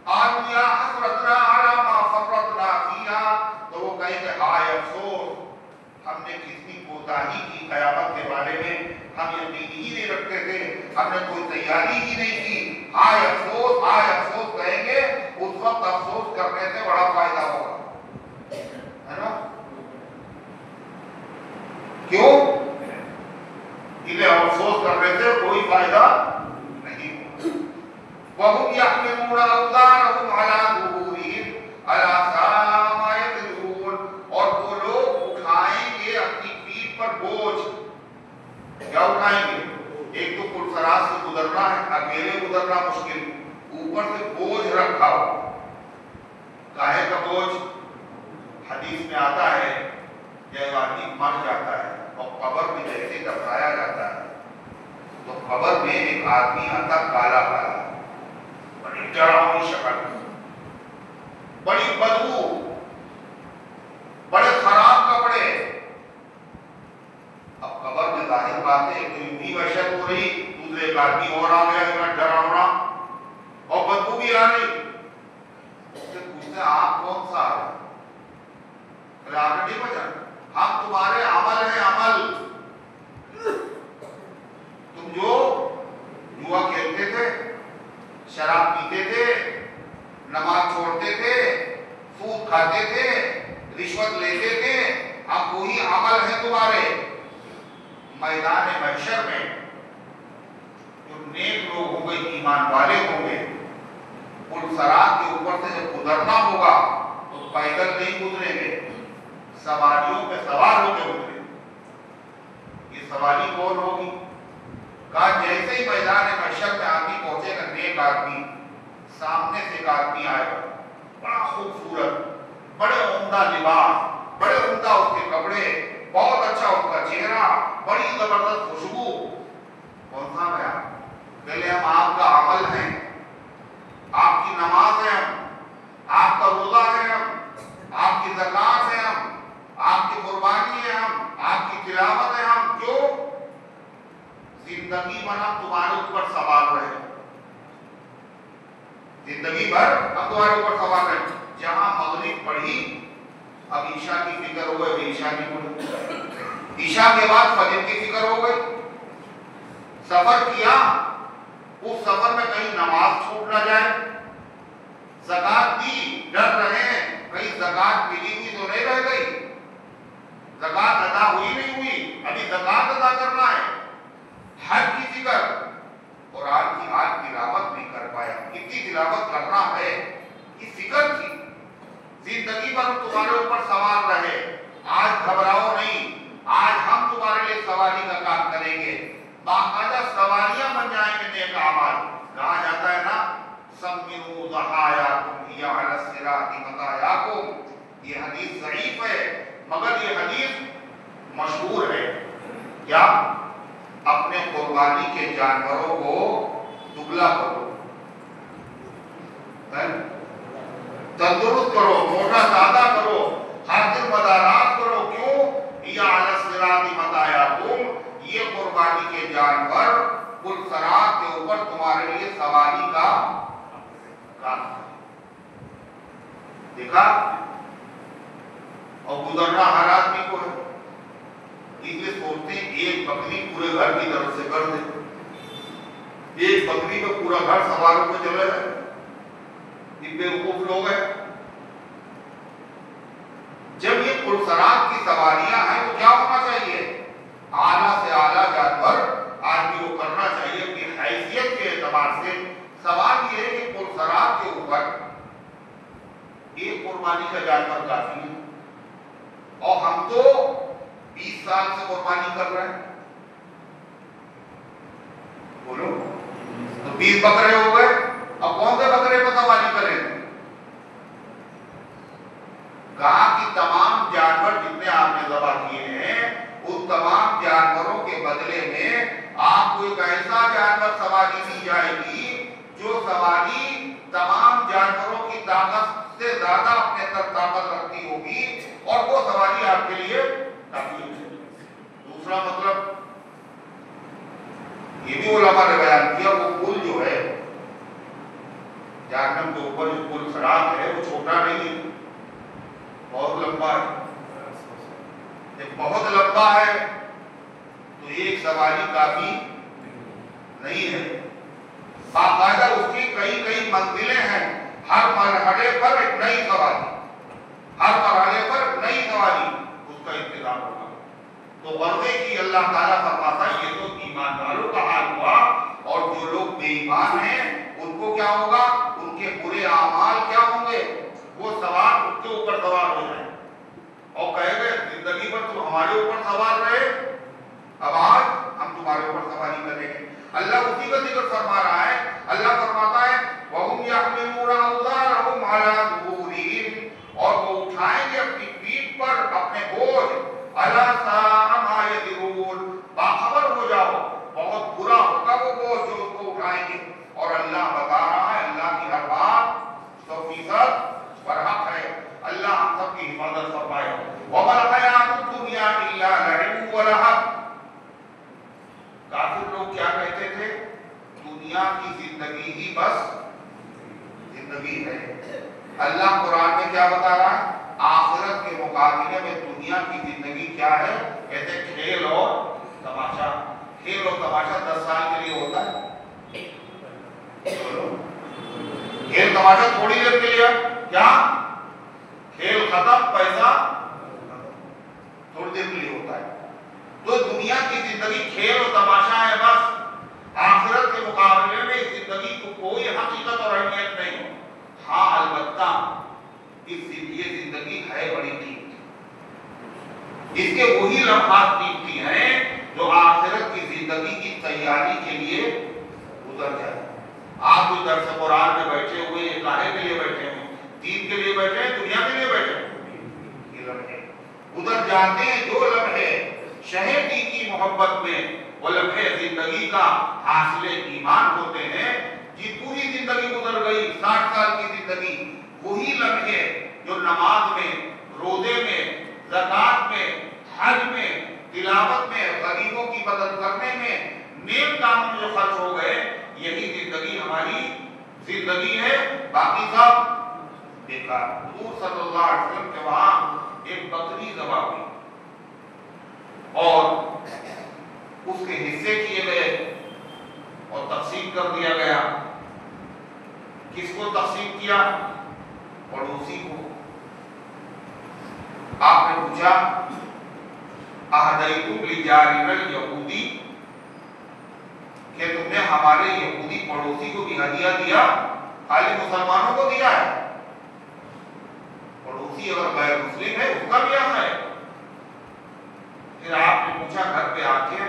قَالُوا يَا حَسْرَتْنَا عَلَىٰ مَا فَرَّطْنَا فِيهَا، تو وہ کہیں گے ہائے افسوس، ہم نے کتنی کوتاہی کی قیامت کے بارے میں، ہم یقین ہی نہیں رکھتے تھے، ہم نے کوئی تیاری ہی نہیں کی. ہائے افسوس، ہائے افسوس کہیں گے. اس وقت افسوس کرنے سے بڑا فائدہ ہوگا، ہے نا؟ کیوں؟ انہیں افسوس کرنے سے کوئی فائدہ نہیں ہوگا. وَهُمْ يَحْمِلُونَ أَوْزَارَهُمْ عَلَىٰ ظُهُورِهِمْ أَلَا سَاءَ مَا يَزِرُونَ، اور وہ لوگ اٹھائیں گے اپنی پیٹھ پر بوجھ. کیا اٹھائیں گے؟ ایک تو پرسرات سے گزرنا ہے، اکیلے گزرنا مشکل، اوپر سے بوجھ رکھا ہو. کاہے کا بوجھ؟ حدیث میں آتا ہے جب آدمی مر جاتا ہے اور قبر میں جیسے دفنایا جاتا ہے تو قبر میں ایک آدمی آتا کالا کالا، بڑی ڈراؤنی شکل، بڑی بدبو، بڑے خراب کپڑے. اب قبر میں ظاہر وہی وحشت ہو رہی، دوسرے ایک آدمی اور آ گیا اتنا ڈراؤنا اور بدبو بھی آ رہی، اس سے پوچھتے آپ کون سا آ رہا ہے؟ آپ نے نہیں بجا، ہم تمہارے عمل ہیں عمل، تم جو جوا کھیلتے تھے، شراب پیتے تھے، نماز چھوڑتے تھے، سود کھاتے تھے، رشوت لیتے تھے، اب وہی عمل ہے تمہارے۔ میدان محشر میں جو نیک لوگ ہوں گے، ایمان والے ہوں گے، پل صراط کے اوپر سے جب گزرنا ہوگا تو پیدل نہیں گزریں گے، سواریوں پہ سوار ہو کے گزریں گے۔ یہ سواری کون ہوگی؟ کہا جیسے ہی میدان محشر میں آدمی پہنچے گا، نیک آدمی، سامنے سے ایک آدمی آئے گا، بڑا خوبصورت، بڑے عمدہ لباس، بڑے عمدہ اس کے کپڑے، بہت اچھا اس کا چہرہ، بڑی زبردست خوشبو۔ کون سا ہے آپ؟ پہلے ہم آپ کا عمل ہیں، آپ کی نماز ہے، ہم آپ کا روزہ ہے، ہم آپ کی زکات ہے، ہم آپ کی قربانی ہے، ہم آپ کی تلاوت ہے، ہم جو زندگی بھر ہم تمہارے اوپر سوار رہے، زندگی بھر ہم تمہارے اوپر سوار رہے۔ جہاں مغرب پڑھی اب عشاء کی فکر ہو گئی، عشاء کی پڑھی، عشاء کے بعد فجر کی فکر ہو گئی، سفر کیا، اس سفر میں کہیں نماز چھوٹ نہ جائے، زکات دی، ڈر رہے ہیں کہیں زکات ملی ہوئی تو نہیں رہ گئی، زکات ادا ہوئی نہیں ہوئی، ابھی زکات ادا کرنا ہے، حج کی فکر، اور آج تلاوت نہیں کر پایا، کتنی تلاوت کرنا ہے، یہ فکر تھی۔ زندگی بھر تمہارے اوپر سوار رہے، آج گھبراؤ نہیں، آج ہم تمہارے لیے سواری کا کام کریں گے، باقاعدہ سواریاں بن جائیں گے نیک اعمال۔ کہا جاتا ہے نا، سمّنوا ضحایاکم ہی علی الصراط مطایاکم، یہ حدیث ضعیف ہے مگر یہ حدیث مشہور ہے۔ کیا؟ اپنے قربانی کے جانوروں کو دبلا کرو، تندرست کرو، موٹا تازہ کرو، خاطر مدارات کرو، کیوں؟ یا علی الصراط مطایاکم، یہ قربانی کے جانور پل صراط کے اوپر تمہارے لیے سواری کا کام ہے۔ دیکھا؟ اور گزرنا ہر آدمی کو ہے، اس لیے سوچتے ہیں ایک بکری پورے گھر کی طرف سے کر دے، ایک بکری میں پورا گھر سواروں کو چلے جائے، یہ بیوقوف لوگ ہیں۔ جب یہ پل صراط کی سواریاں ہیں تو کیا ہونا چاہیے؟ اعلیٰ سے اعلیٰ جانور آدمی کو کرنا چاہیے اپنی حیثیت کے اعتبار سے۔ سوال یہ ہے کہ پل صراط کے اوپر ایک قربانی کا جانور کافی ہے، اور ہم تو 20 سال سے قربانی کر رہے ہیں، بولو تو 20 بکرے ہو گئے، اب کون سے بکرے پر سواری کریں؟ کہا کہ تمام جانور جتنے آپ نے ذبح کیے ہیں ان تمام جانوروں کے بدلے میں آپ کو ایک ایسا جانور سواری دی جائے گی جو سواری تمام جانوروں کی طاقت سے زیادہ اپنے اندر طاقت رکھتی ہوگی، اور وہ سواری آپ کے لیے کافی ہوگی۔ دوسرا مطلب یہ بھی علماء نے بیان کیا، وہ پل جو ہے جہنم کے اوپر جو پل صراط ہے وہ چھوٹا نہیں ہے، بہت لمبا ہے۔ جب بہت لمبا ہے تو ایک سواری کافی نہیں ہے، باقاعدہ اس کی کئی منزلیں ہیں، ہر مرحلے پر ایک نئی سواری، ہر مرحلے پر نئی سواری، اس کا انتظام ہوگا۔ تو غرضے کی اللہ تعالیٰ فرماتا ہے یہ تو ایمان والوں کا حال ہوا، اور جو لوگ بے ایمان ہیں ان کو کیا ہوگا؟ ان کے برے اعمال کیا ہوں گے؟ وہ سوار ان کے اوپر سوار ہو جائیں اور کہے گئے زندگی پر تم ہمارے اوپر سوار رہے، اب آج ہم تمہارے اوپر سواری کریں گے۔ اللہ اسی کا ذکر فرما رہا ہے، اللہ فرماتا ہے وَهُمْ يَحْمِلُونَ أَوْزَارَهُمْ عَلَىٰ ظُهُورِهِمْ، اور وہ اٹھائیں گے اپنی پیٹھ پر اپنے بوجھ، أَلَا سَاءَ مَا يَزِرُونَ، باخبر ہو جاؤ بہت برا ہوگا وہ بوجھ جو اس کو اٹھائیں گے۔ اور اللہ بتا رہا ہے اللہ کی ہر بات 100% برحق ہے، اللہ ہم سب کی حفاظت فرمائے۔ وَمَا الْحَيَاةُ الدُّنْيَا إِلَّا لَعِبٌ وَلَهْوٌ، کافر دنیا کی زندگی ہی بس زندگی ہے۔ اللہ قرآن میں کیا بتا رہا ہے؟ آخرت کے مقابلے میں دنیا کی زندگی کیا ہے؟ کہتے ہیں کھیل اور تماشا۔ کھیل اور تماشا 10 سال کے لیے ہوتا ہے، کھیل تماشا تھوڑی دیر کے لیے، کیا کھیل ختم پیسہ تھوڑی دیر کے لیے ہوتا ہے۔ تو دنیا کی زندگی کھیل اور تماشا ہے بس۔ آخرت کے مقابلے میں اس زندگی کو کوئی حقیقت اور اہمیت نہیں ہو۔ ہاں البتہ یہ زندگی ہے بڑی قیمتی، اس کے وہی لمحات قیمتی ہیں جو آخرت کی زندگی کی تیاری کے لیے گزر جائے۔ آپ کوئی درس قرآن میں بیٹھے ہوئے یہ کاہے کے لیے بیٹھے ہیں؟ دین کے لیے بیٹھے ہیں، دنیا کے لیے بیٹھے ہیں؟ یہ لمحے گزر جاتے ہیں، جو لمحے شہر دین کی محبت میں وہ لمحے زندگی کا حاصل ایمان ہوتے ہیں۔ جی پوری زندگی گزر گئی، 60 سال کی زندگی، وہی لمحے جو نماز میں، روزے میں، زکات میں، حج میں، تلاوت میں، غریبوں کی مدد کرنے میں، نیک کاموں میں جو خرچ ہو گئے، یہی زندگی ہماری زندگی ہے، باقی سب بیکار۔ حضور صلی اللہ علیہ وسلم کے وہاں ایک بکری ذبح ہوئی اور اس کے حصے کیے گئے اور تقسیم کر دیا گیا۔ کس کو تقسیم کیا؟ پڑوسی کو۔ آپ نے پوچھا اہدیتم لجارنا الیہودی، کہ تم نے ہمارے یہودی پڑوسی کو بھی ہدیہ دیا؟ خالی مسلمانوں کو دیا ہے؟ پڑوسی اگر غیر مسلم ہے اس کا بھی حق ہے۔ پھر آپ نے پوچھا گھر پہ آ کے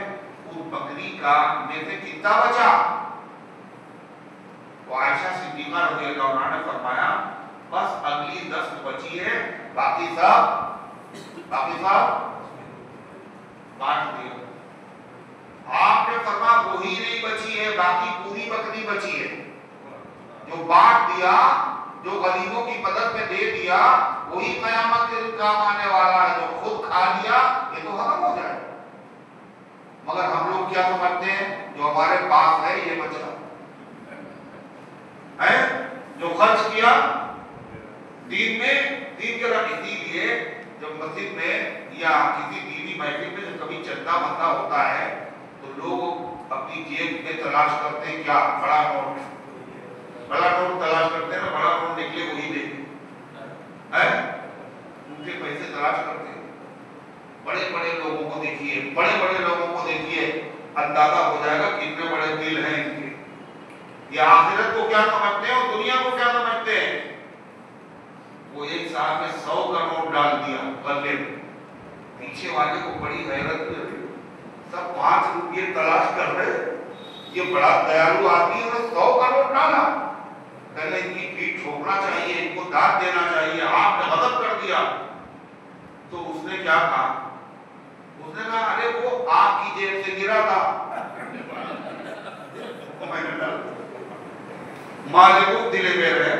اس بکری کا میں سے کتنا بچا؟ تو عائشہ صدیقہ رضی اللہ عنہا نے فرمایا بس اگلی 10 بچی ہے، باقی سب بانٹ دیا۔ آپ نے فرمایا وہی نہیں بچی ہے، باقی پوری بکری بچی ہے۔ جو بانٹ دیا، جو غریبوں کی مدد میں دے دیا، وہی قیامت کے دن کام آنے والا ہے۔ جو خود کھا لیا یہ تو ختم ہو جائے۔ مگر ہم لوگ کیا سمجھتے ہیں؟ جو ہمارے پاس ہے یہ بچا ہے، جو خرچ کیا دین میں، دین کے رکھ۔ اسی لیے جب مسجد میں یا کسی دینی محفل میں جب کبھی چندہ بندہ ہوتا ہے تو لوگ اپنی جیب میں تلاش کرتے ہیں کیا؟ بڑا نوٹ تلاش کرتے ہیں، بڑا نوٹ نکلے وہی دے ہیں، ان کے پیسے تلاش کرتے ہیں۔ بڑے بڑے لوگوں کو دیکھیے، اندازہ ہو جائے گا کتنے بڑے دل ہیں ان کے۔ یہ آخرت کو کیا سمجھتے ہیں اور دنیا کو کیا سمجھتے ہیں؟ وہ ایک ساتھ میں 100 کا نوٹ ڈال دیا غلے میں، پیچھے والے کو بڑی حیرت ہوئی، سب 5 روپے تلاش کر رہے، یہ بڑا دیالو آدمی ہے 100 کا نوٹ ڈالا۔ پہلے ان کی پیٹ ٹھوکنا چاہیے، ان کو داد دینا چاہیے، آپ نے غضب کر دیا۔ تو اس نے کیا کہا؟ اس نے کہا ارے وہ آپ کی جیب سے گرا تھا، مالک دل میں رہے۔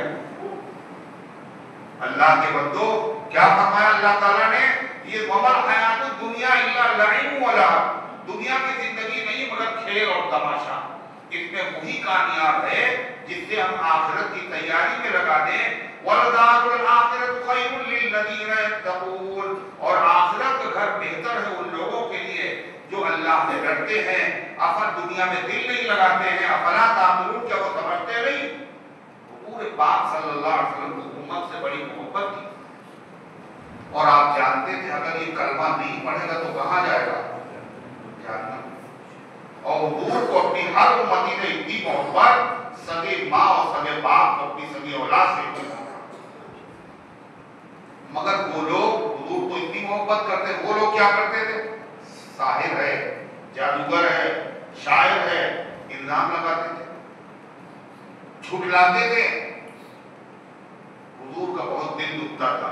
اللہ کے بندو کیا فرمایا اللہ تعالیٰ نے؟ یہ ومل حیات الدنیا الا لعب و لہو، دنیا کی زندگی نہیں مگر کھیل اور تماشا۔ اس میں وہی کامیاب ہے جس سے ہم آخرت کی تیاری میں لگا دیں۔ وَلَدَارُ الْآخِرَةُ خَيْرٌ لِّلَّذِينَ يَتَّقُونَ، اور آخرت کا گھر بہتر ہے ان لوگوں کے لیے جو اللہ سے ڈرتے ہیں، افر دنیا میں دل نہیں لگاتے ہیں۔ افلا تعقلون، کیا وہ سمجھتے نہیں؟ پورے پاک صلی اللہ علیہ وسلم کو امت سے بڑی محبت تھی، اور آپ جانتے تھے اگر یہ کلمہ نہیں پڑھے گا تو کہاں جائے گا؟ جہنم۔ اور حضور کو اپنی ہر امتی نے اتنی محبت، سگے ماں اور سگے باپ کو اپنی سگی اولاد سے اتنی محبت، مگر وہ لوگ حضور کو اتنی محبت کرتے، وہ لوگ کیا کرتے تھے؟ ساحر ہے، جادوگر ہے، شاعر ہے، الزام لگاتے تھے، جھٹلاتے تھے۔ حضور کا بہت دل دکھتا تھا،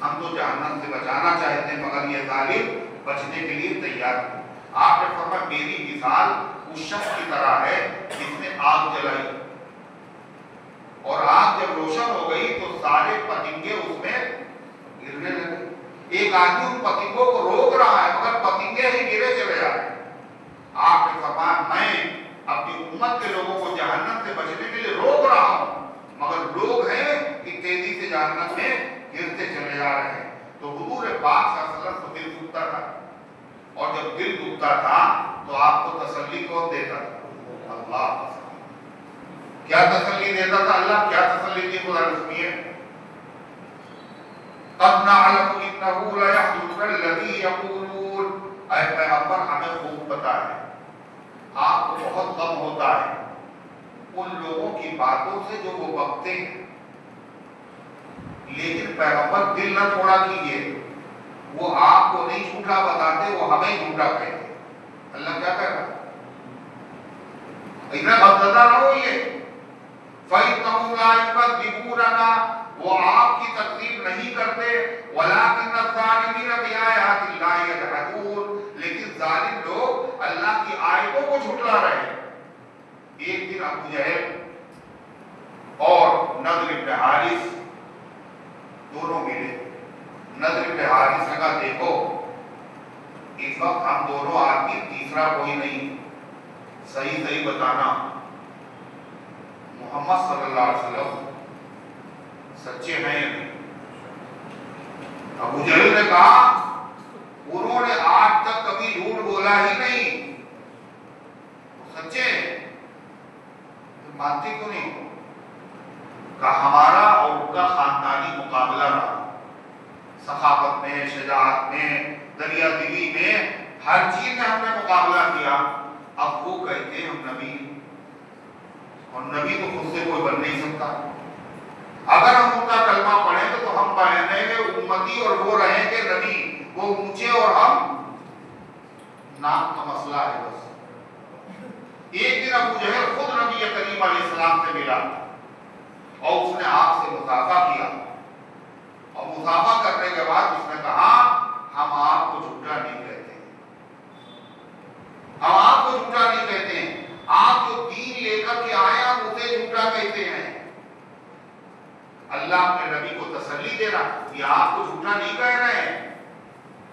ہم تو جہنم سے بچانا چاہتے ہیں مگر یہ ظالم بچنے کے لیے تیار ہے۔ آپ نے فرمایا میری مثال اس شخص کی طرح ہے جس نے آگ جلائی، اور آگ جب روشن ہو گئی تو سارے پتنگے اس میں گرنے لگے۔ ایک آدمی ان پتنگوں کو روک رہا ہے مگر پتنگے ہی گرے چلے جا رہے ہیں۔ آپ نے فرمایا میں اپنی امت کے لوگوں کو جہنم تیار ہیں. تو حضور پاک صلی اللہ علیہ وسلم کو دل دکھتا تھا، اور جب دل دکھتا تھا تو آپ کو تسلی کون دیتا تھا؟ اللہ. کیا تسلی دیتا تھا اللہ؟ کیا تسلی دی خدا نے سنیے. قَدْ نَعْلَمُ إِنَّهُ لَيَحْزُنُكَ الَّذِي يَقُولُونَ. اے پیغمبر ہمیں خوب پتہ ہے آپ کو بہت غم ہوتا ہے ان لوگوں کی باتوں سے جو وہ بکتے ہیں، لیکن پیغمبر دل نہ تھوڑا کیجیے، وہ آپ کو نہیں جھوٹا بتاتے، وہ ہمیں جھوٹا کہتے. اللہ کیا کہہ رہا ہے؟ اتنا غمزدہ نہ ہوئیے. فَإِنَّهُمْ لَا يُكَذِّبُونَكَ، وہ آپ کی تکذیب نہیں کرتے، وَلَٰكِنَّ الظَّالِمِينَ بِآيَاتِ اللَّهِ يَجْحَدُونَ، لیکن ظالم لوگ اللہ کی آیتوں کو جھٹلا رہے ہیں. ایک دن ابو جہل اور نضر بن حارث دونوں ملے. نضر بن حارث نے کہا دیکھو اس وقت ہم دونوں آدمی، تیسرا کوئی نہیں، صحیح بتانا محمد صلی اللہ علیہ وسلم سچے ہیں یا نہیں. ابو جہل نے کہا انہوں نے آج تک کبھی جھوٹ بولا ہی نہیں، سچے ہیں، مانتے کیوں نہیں ہو؟ کہا ہمارا اور ان کا خاندانی مقابلہ رہا، ثقافت میں، شجاعت میں، دریا دلی میں، ہر چیز میں ہم نے مقابلہ کیا. اب وہ کہتے ہیں ہم نبی، اور نبی تو خود سے کوئی بن نہیں سکتا. اگر ہم ان کا کلمہ پڑھیں گے تو ہم رہیں گے امتی اور وہ رہیں گے نبی، وہ اونچے اور ہم نام کا مسئلہ ہے بس. ایک دن ابو جہل خود نبی کریم علیہ السلام سے ملا اور اس نے آپ سے مصافحہ کیا، اور مصافحہ کرنے کے بعد اس نے کہا ہم آپ کو جھوٹا نہیں کہتے، ہم آپ کو جھوٹا نہیں کہتے ہیں، آپ جو دین لے کر کے آئے ہم اسے جھوٹا کہتے ہیں. اللہ اپنے نبی کو تسلی دے رہا، یہ آپ کو جھوٹا نہیں کہہ رہے ہیں،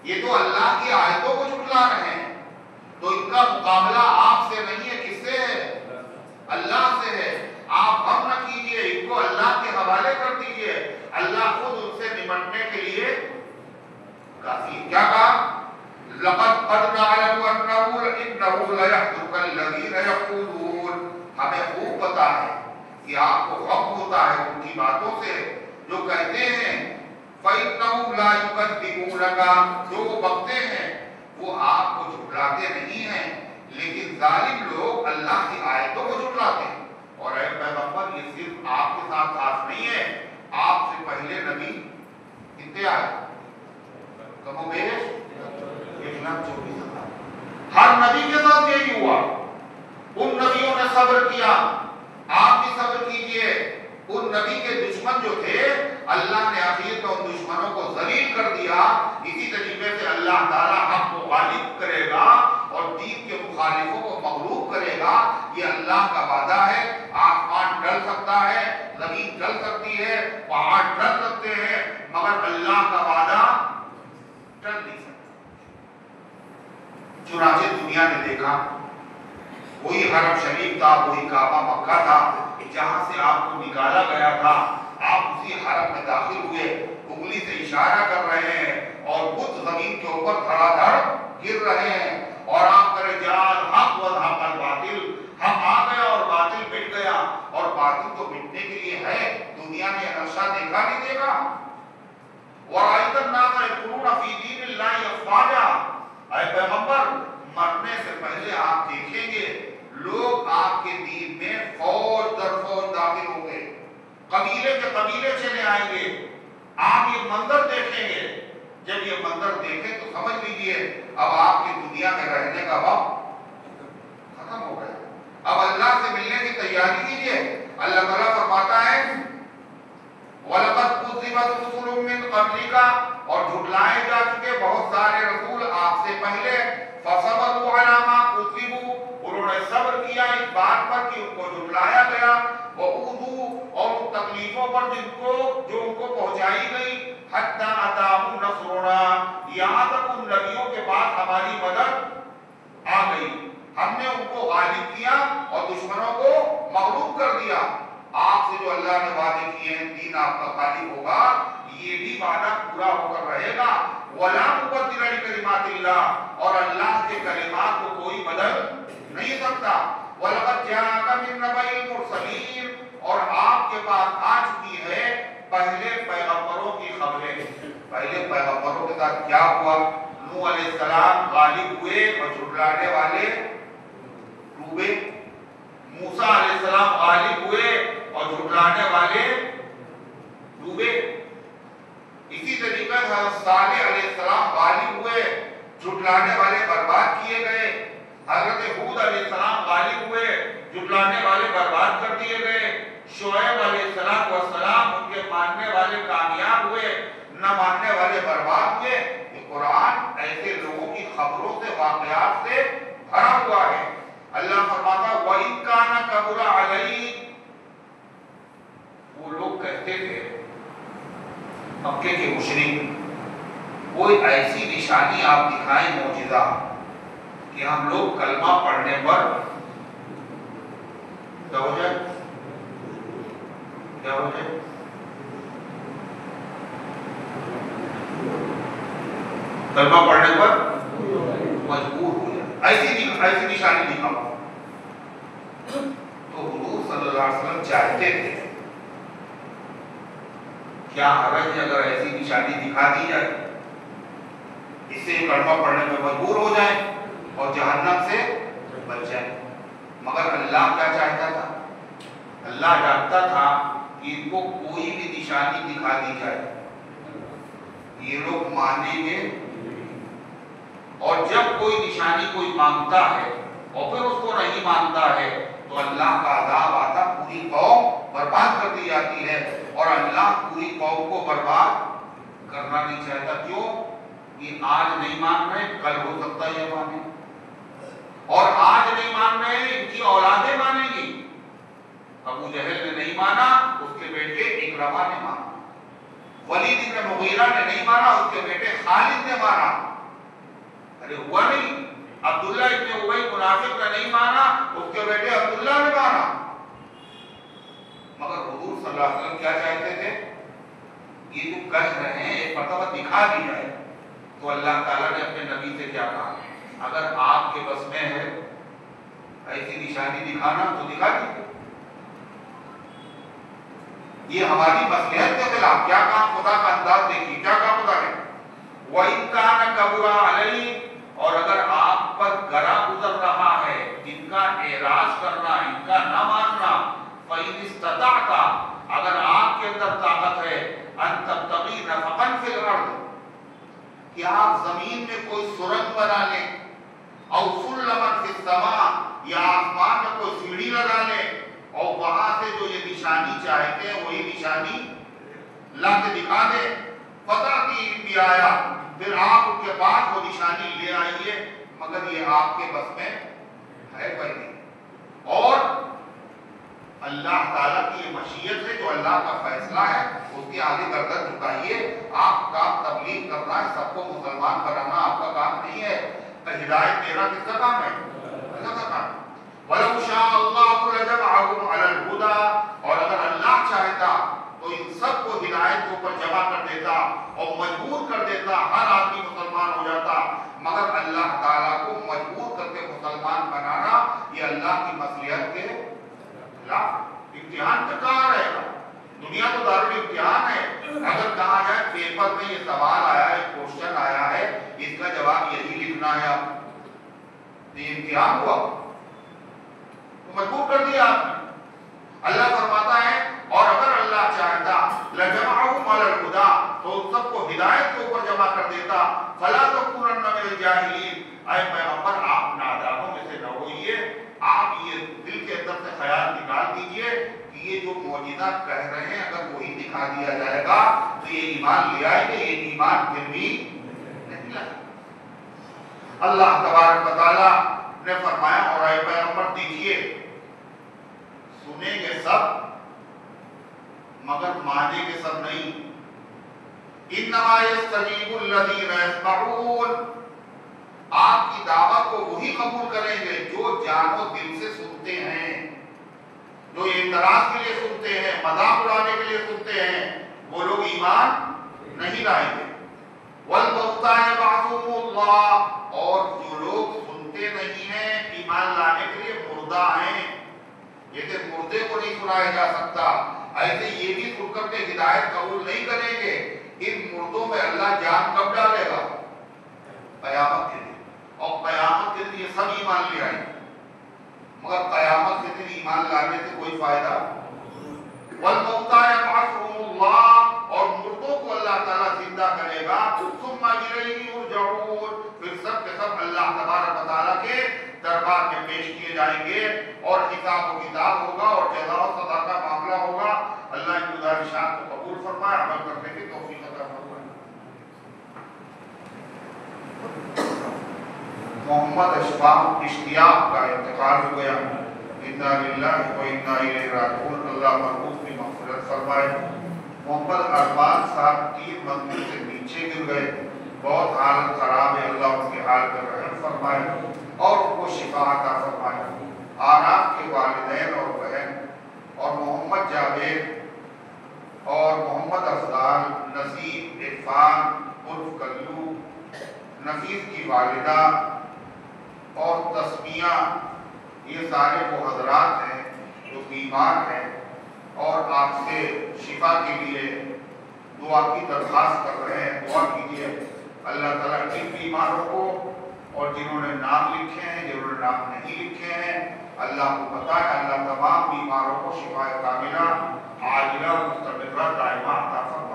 یہ تو اللہ کی آیتوں کو جھٹلا رہے ہیں. تو ان کا مقابلہ آپ سے نہیں ہے، کس سے ہے؟ اللہ سے ہے. آپ ہم نہ کیجئے، ان کو اللہ کے حوالے کر دیجئے، اللہ خود ان سے نمٹنے کے لیے کافی. کیا کہا؟ لَقَدْ قَدْ نَعْلَمُ إِنَّهُ لَيَحْزُنُكَ الَّذِينَ يَقُولُونَ. ہمیں خوب پتا ہے کہ آپ کو غم ہوتا ہے ان کی باتوں سے جو کہتے ہیں فَإِنَّهُمْ لَا يُكَذِّبُونَكَ، جو وہ بکتے ہیں وہ آپ کو جھٹلاتے نہیں ہیں، لیکن ظالم لوگ اللہ کی آیتوں کو جھٹلاتے ہیں. اور اے پیغمبر یہ صرف آپ کے ساتھ خاص نہیں ہے، آپ سے پہلے نبی کتنے آئے؟ کم و بیش 1,24,000. ہر نبی کے ساتھ یہی ہوا. ان نبیوں نے صبر کیا، آپ بھی صبر کیجئے. ان نبی کے دشمن جو تھے اللہ نے آخر میں ان دشمنوں کو ذلیل کر دیا. اسی طریقے سے اللہ تعالیٰ حق کو غالب کرے گا اور دین کے مخالفوں کو مغلوب کرے گا. یہ اللہ کا وعدہ ہے. آسمان ڈل سکتا ہے، زمین ڈل سکتی ہے، پہاڑ ڈل سکتے ہیں، مگر اللہ کا وعدہ ڈل نہیں سکتا. چنانچہ دنیا نے دیکھا وہی حرم شریف تھا، وہی کعبہ مکہ تھا جہاں سے آپ کو نکالا گیا تھا. آپ اسی حرم میں داخل ہوئے، انگلی سے اشارہ کر رہے ہیں اور بت زمین کے اوپر دھڑا دھڑ گر رہے ہیں. اور آپ کرے جال حق و حق الباطل، حق آ گیا اور باطل مٹ گیا. اور باطل تو مٹنے کے لیے ہے. دنیا نے نقشہ دیکھا نہیں دیکھا؟ وَرَأَيْتَ النَّاسَ يَدْخُلُونَ فِي دِينِ اللَّهِ أَفْوَاجًا. اے پیغمبر مرنے سے پہلے آپ دیکھیں گے لوگ آپ کے دین میں فوج در فوج داخل ہوں گے، قبیلے کے قبیلے چلے آئیں گے. آپ یہ منظر دیکھیں گے. جب یہ منظر دیکھیں تو سمجھ لیجئے اب آپ کی دنیا میں رہنے کا وقت ختم ہو گیا. اب اللہ سے ملنے کی تیاری کیجئے. اللہ تعالیٰ فرماتا ہے وَلَقَدْ كُذِّبَتْ رُسُلٌ مِّن قَبْلِكَ، اور جھٹلائے جا چکے بہت سارے رسول آپ سے پہلے. فَصَبَرُوا عَلَىٰ مَا كُذِّبُوا، انہوں نے صبر کیا اس بات پر کہ ان کو جھٹلایا گیا. وَأُوذُوا، اور ان تکلیفوں پر جو ان کو پہنچائی گئی. حَتَّىٰ أَتَاهُمْ نَصْرُنَا، یہاں تک ان نبیوں کے پاس ہماری مدد آ گئی، ہم نے ان کو غالب کیا اور دشمنوں کو مغلوب کر دیا. آپ سے جو اللہ نے وعدے کیے ہیں دین آپ کا غالب ہوگا، یہ بھی وعدہ پورا ہو کر رہے گا. وَلَا مُبَدِّلَ لِكَلِمَاتِ اللَّهِ، اور اللہ کے کلمات کو کوئی بدل نہیں سکتا. وَلَقَدْ جَاءَكَ مِن نَبَإِ الْمُرْسَلِينَ، اور آپ کے پاس آ چکی ہے پہلے پیغمبروں کی خبریں. پہلے پیغمبروں کے ساتھ کیا ہوا؟ نوح علیہ السلام غالب ہوئے اور جھٹلانے والے ڈوبے. موسیٰ علیہ السلام غالب ہوئے اور جھٹلانے والے ڈوبے. اسی طریقے سے حضرت صالح علیہ السلام غالب ہوئے، جھٹلانے والے برباد کیے گئے. حضرت ہود علیہ السلام غالب ہوئے، جھٹلانے والے برباد کر دیے گئے. شعیب علیہ السلام ان کے ماننے والے کامیاب ہوئے، نہ ماننے والے برباد ہوئے. یہ قرآن ایسے لوگوں کی خبروں سے، واقعات سے بھرا ہوا ہے. اللہ فرماتا وَإِن كَانَ كَبُرَ عَلَيْكَ، وہ لوگ کہتے تھے مکے کے مشرک، کوئی ایسی نشانی آپ دکھائیں معجزہ کہ ہم لوگ کلمہ پڑھنے پر کیا ہو جائے، کیا ہو جائے، کلمہ پڑھنے پر مجبور ہو جائے. ایسی نشانی دکھاؤ. تو حضور صلی اللہ علیہ وسلم چاہتے تھے کیا حرج ہے اگر ایسی نشانی دکھا دی جائے، اس سے کلمہ پڑھنے میں مجبور ہو جائیں اور جہنم سے بچ جائیں. مگر اللہ کیا چاہتا تھا؟ اللہ جانتا تھا کہ ان کو کوئی بھی نشانی دکھا دی جائے یہ لوگ مانیں گے، اور جب کوئی نشانی کوئی مانگتا ہے اور پھر اس کو نہیں مانتا ہے تو اللہ کا عذاب آتا، پوری قوم برباد کر دی جاتی ہے. اور اللہ پوری قوم کو برباد کرنا نہیں چاہتا. کیوں؟ یہ آج نہیں مان رہے، کل ہو سکتا ہے یہ مانے، اور آج نہیں مان رہے ان کی اولادیں مانیں گی. ابو جہل نے نہیں مانا، اس کے بیٹے اکرمہ نے مانا. ولید بن مغیرہ نے نہیں مانا، اس کے بیٹے خالد نے مانا. ارے ہوا نہیں. عبداللہ ابن ابی منافق نے نہیں مانا، اس کے بیٹے عبداللہ نے مانا. مگر حضور صلی اللہ علیہ وسلم کیا چاہتے تھے؟ یہ جو کہہ رہے ہیں ایک مرتبہ دکھا دی جائے. تو اللہ تعالیٰ نے اپنے نبی سے کیا کہا؟ اگر آپ کے بس میں ہے ایسی نشانی دکھانا تو دکھا دیجیے. یہ ہماری مصلحت کے خلاف کیا کام. خدا کا انداز دیکھیے کیا کام خدا نے. وَإِن كَانَ كَبُرَ عَلَيْكَ، اور اگر آپ پر گرا گزر رہا ہے ان کا اعراض کرنا، ان کا نہ ماننا، فَإِنِ اسْتَطَعْتَ، اگر آپ کے اندر طاقت ہے، أَن تَبْتَغِي نَفَقًا فِي الْأَرْضِ، کہ آپ زمین میں کوئی سرنگ بنا لیں، أَوْ سُلَّمًا فِي السَّمَاءِ، یا آسمان میں کوئی سیڑھی لگا لیں، اور وہاں سے جو یہ نشانی چاہتے ہیں وہی نشانی لا کے دکھا دے. فَتَأْتِي بِآيَةٍ، پھر آپ ان کے بعد وہ نشانی لے آئیے، مگر یہ آپ کے بس میں ہے نہیں. اور اللہ تعالیٰ کی یہ مشیت ہے، جو اللہ کا فیصلہ ہے اس کے آگے گردن جھکائیے. آپ کا تبلیغ کرنا ہے، سب کو مسلمان بنانا آپ کا کام نہیں ہے. تو ہدایت دینا کس کا کام ہے؟ اللہ کا کام. وَلَوْ شَاءَ اللَّهُ لَجَمَعَهُمْ عَلَى الْهُدَىٰ، اور اگر اللہ چاہتا تو ان سب کو ہدایت کے اوپر جمع کر دیتا اور مجبور کر دیتا، ہر آدمی مسلمان ہو جاتا. مگر اللہ تعالیٰ کو مجبور کر کے مسلمان بنانا یہ اللہ کی مصلحت کے خلاف. امتحان کا کہاں رہے گا؟ دنیا تو دارالامتحان ہے. اگر کہا جائے پیپر میں یہ سوال آیا ہے، کوشچن آیا ہے، اس کا جواب یہی لکھنا ہے، آپ یہ امتحان ہوا تو مجبور کر دیا آپ نے. اللہ فرماتا ہے اور اگر اللہ چاہتا لَجَمَعَهُمْ عَلَى الْهُدَىٰ، تو ان سب کو ہدایت کے اوپر جمع کر دیتا. فَلَا تَكُونَنَّ مِنَ الْجَاهِلِينَ، اے پیغمبر آپ نادانوں میں سے نہ ہوئیے. آپ یہ دل کے اندر سے خیال نکال دیجئے کہ یہ جو معجزہ کہہ رہے ہیں اگر وہی دکھا دیا جائے گا تو یہ ایمان لے آئے گے. یہ ایمان پھر بھی نہیں لائے. اللہ تبارک و تعالیٰ نے فرمایا اور اے پیغمبر دیکھیے سنیں گے سب مگر مانیں گے سب نہیں. انما یستجیب الذین یسمعون، آپ کی دعوت کو وہی قبول کریں گے جو جان و دل سے سنتے ہیں، جو اعتراض کے لیے سنتے ہیں، مذاق اڑانے کے لیے سنتے ہیں، وہ لوگ ایمان نہیں لائیں گے۔ والموتى يبعثهم اللہ، اور جو لوگ سنتے نہیں ہیں ایمان لانے کے لیے مردہ ہیں، جیسے مردے کو نہیں سنایا جا سکتا، ایسے یہ بھی سن کر کے ہدایت قبول نہیں کریں گے۔ ان مردوں میں اللہ جان کب ڈالے گا؟ قیامت کے دن، اور قیامت کے دن یہ سب ایمان لے آئیں گے، مگر قیامت کے دن ایمان لانے سے کوئی فائدہ۔ والموتى يبعثهم اللہ، اور مردوں کو اللہ تعالیٰ زندہ کرے گا، ثم الیہ یرجعون، پھر سب کے سب اللہ تبارک و تعالیٰ کے دربار میں پیش کیے جائیں گے، اور حساب و کتاب ہوگا اور جزا و سزا کا معاملہ ہوگا۔ اللہ ان گزارشات کو قبول فرمائے، عمل کرنے کی توفیق عطا فرمائے۔ محمد اشتیاق کا انتقال ہو گیا، انا للہ و انا الیہ راجعون، اللہ مرحوم کی مغفرت فرمائے۔ محمد ارمان صاحب 3 منزل سے نیچے گر گئے، بہت حالت خراب ہے، اللہ ان کے حال پر رحم فرمائے اور ان کو شفا عطا فرمائے۔ آرام کے والدین اور بہن اور محمد جاوید اور محمد افضال، نصیب، عرفان عرف کلو، نفیس کی والدہ اور تسمیہ، یہ سارے وہ حضرات ہیں جو بیمار ہیں اور آپ سے شفا کے لیے دعا کی درخواست کر رہے ہیں۔ دعا کیجیے اللہ تعالیٰ ان بیماروں کو، اور جنہوں نے نام لکھے ہیں، جنہوں نے نام نہیں لکھے ہیں، اللہ کو پتہ ہے، اللہ تمام بیماروں کو شفا کاملہ عاجلہ مستمرہ دائمہ عطا فرمائے۔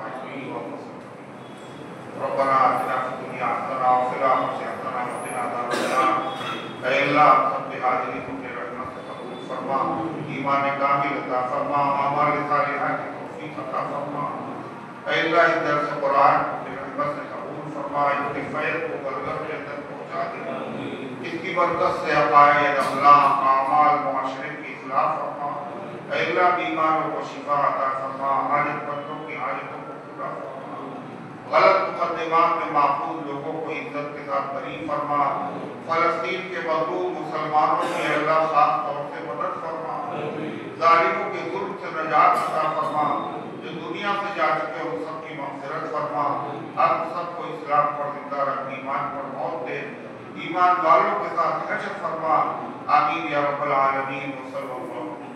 ربنا آتنا فی الدنیا حسنہ وفی الآخرۃ حسنہ وقنا عذاب النار۔ اے اللہ سب حاضری کو اپنے رحمت سے قبول فرما، ایمان کامل عطا فرما، اعمال صالحہ کی توفیق عطا فرما۔ اے اللہ اس درس قرآن کو اپنے رحمت سے قبول فرما، اس کے فیض کو گھر کے اندر پہنچا دے، اس کی برکت سے عقائد، اخلاق، اعمال، معاشرے کی اصلاح فرما۔ اے اللہ بیماروں کو شفا عطا فرما، حاجت مندوں کی حاجتوں کو پورا فرما، غلط مقدمات میں محفوظ لوگوں کو عزت کے ساتھ بری فرما۔ فلسطین کے مظلوم مسلمانوں کی اللہ خاص طور سے مدد فرما، ظالموں کے ظلم سے نجات عطا فرما، جو دنیا سے جا چکے ان سب کی مغفرت فرما، ہم سب کو اسلام پر زندہ رکھ، ایمان پر موت دے، ایمان والوں کے ساتھ حشر فرما۔ آمین یا رب العالمین، وصلی اللہ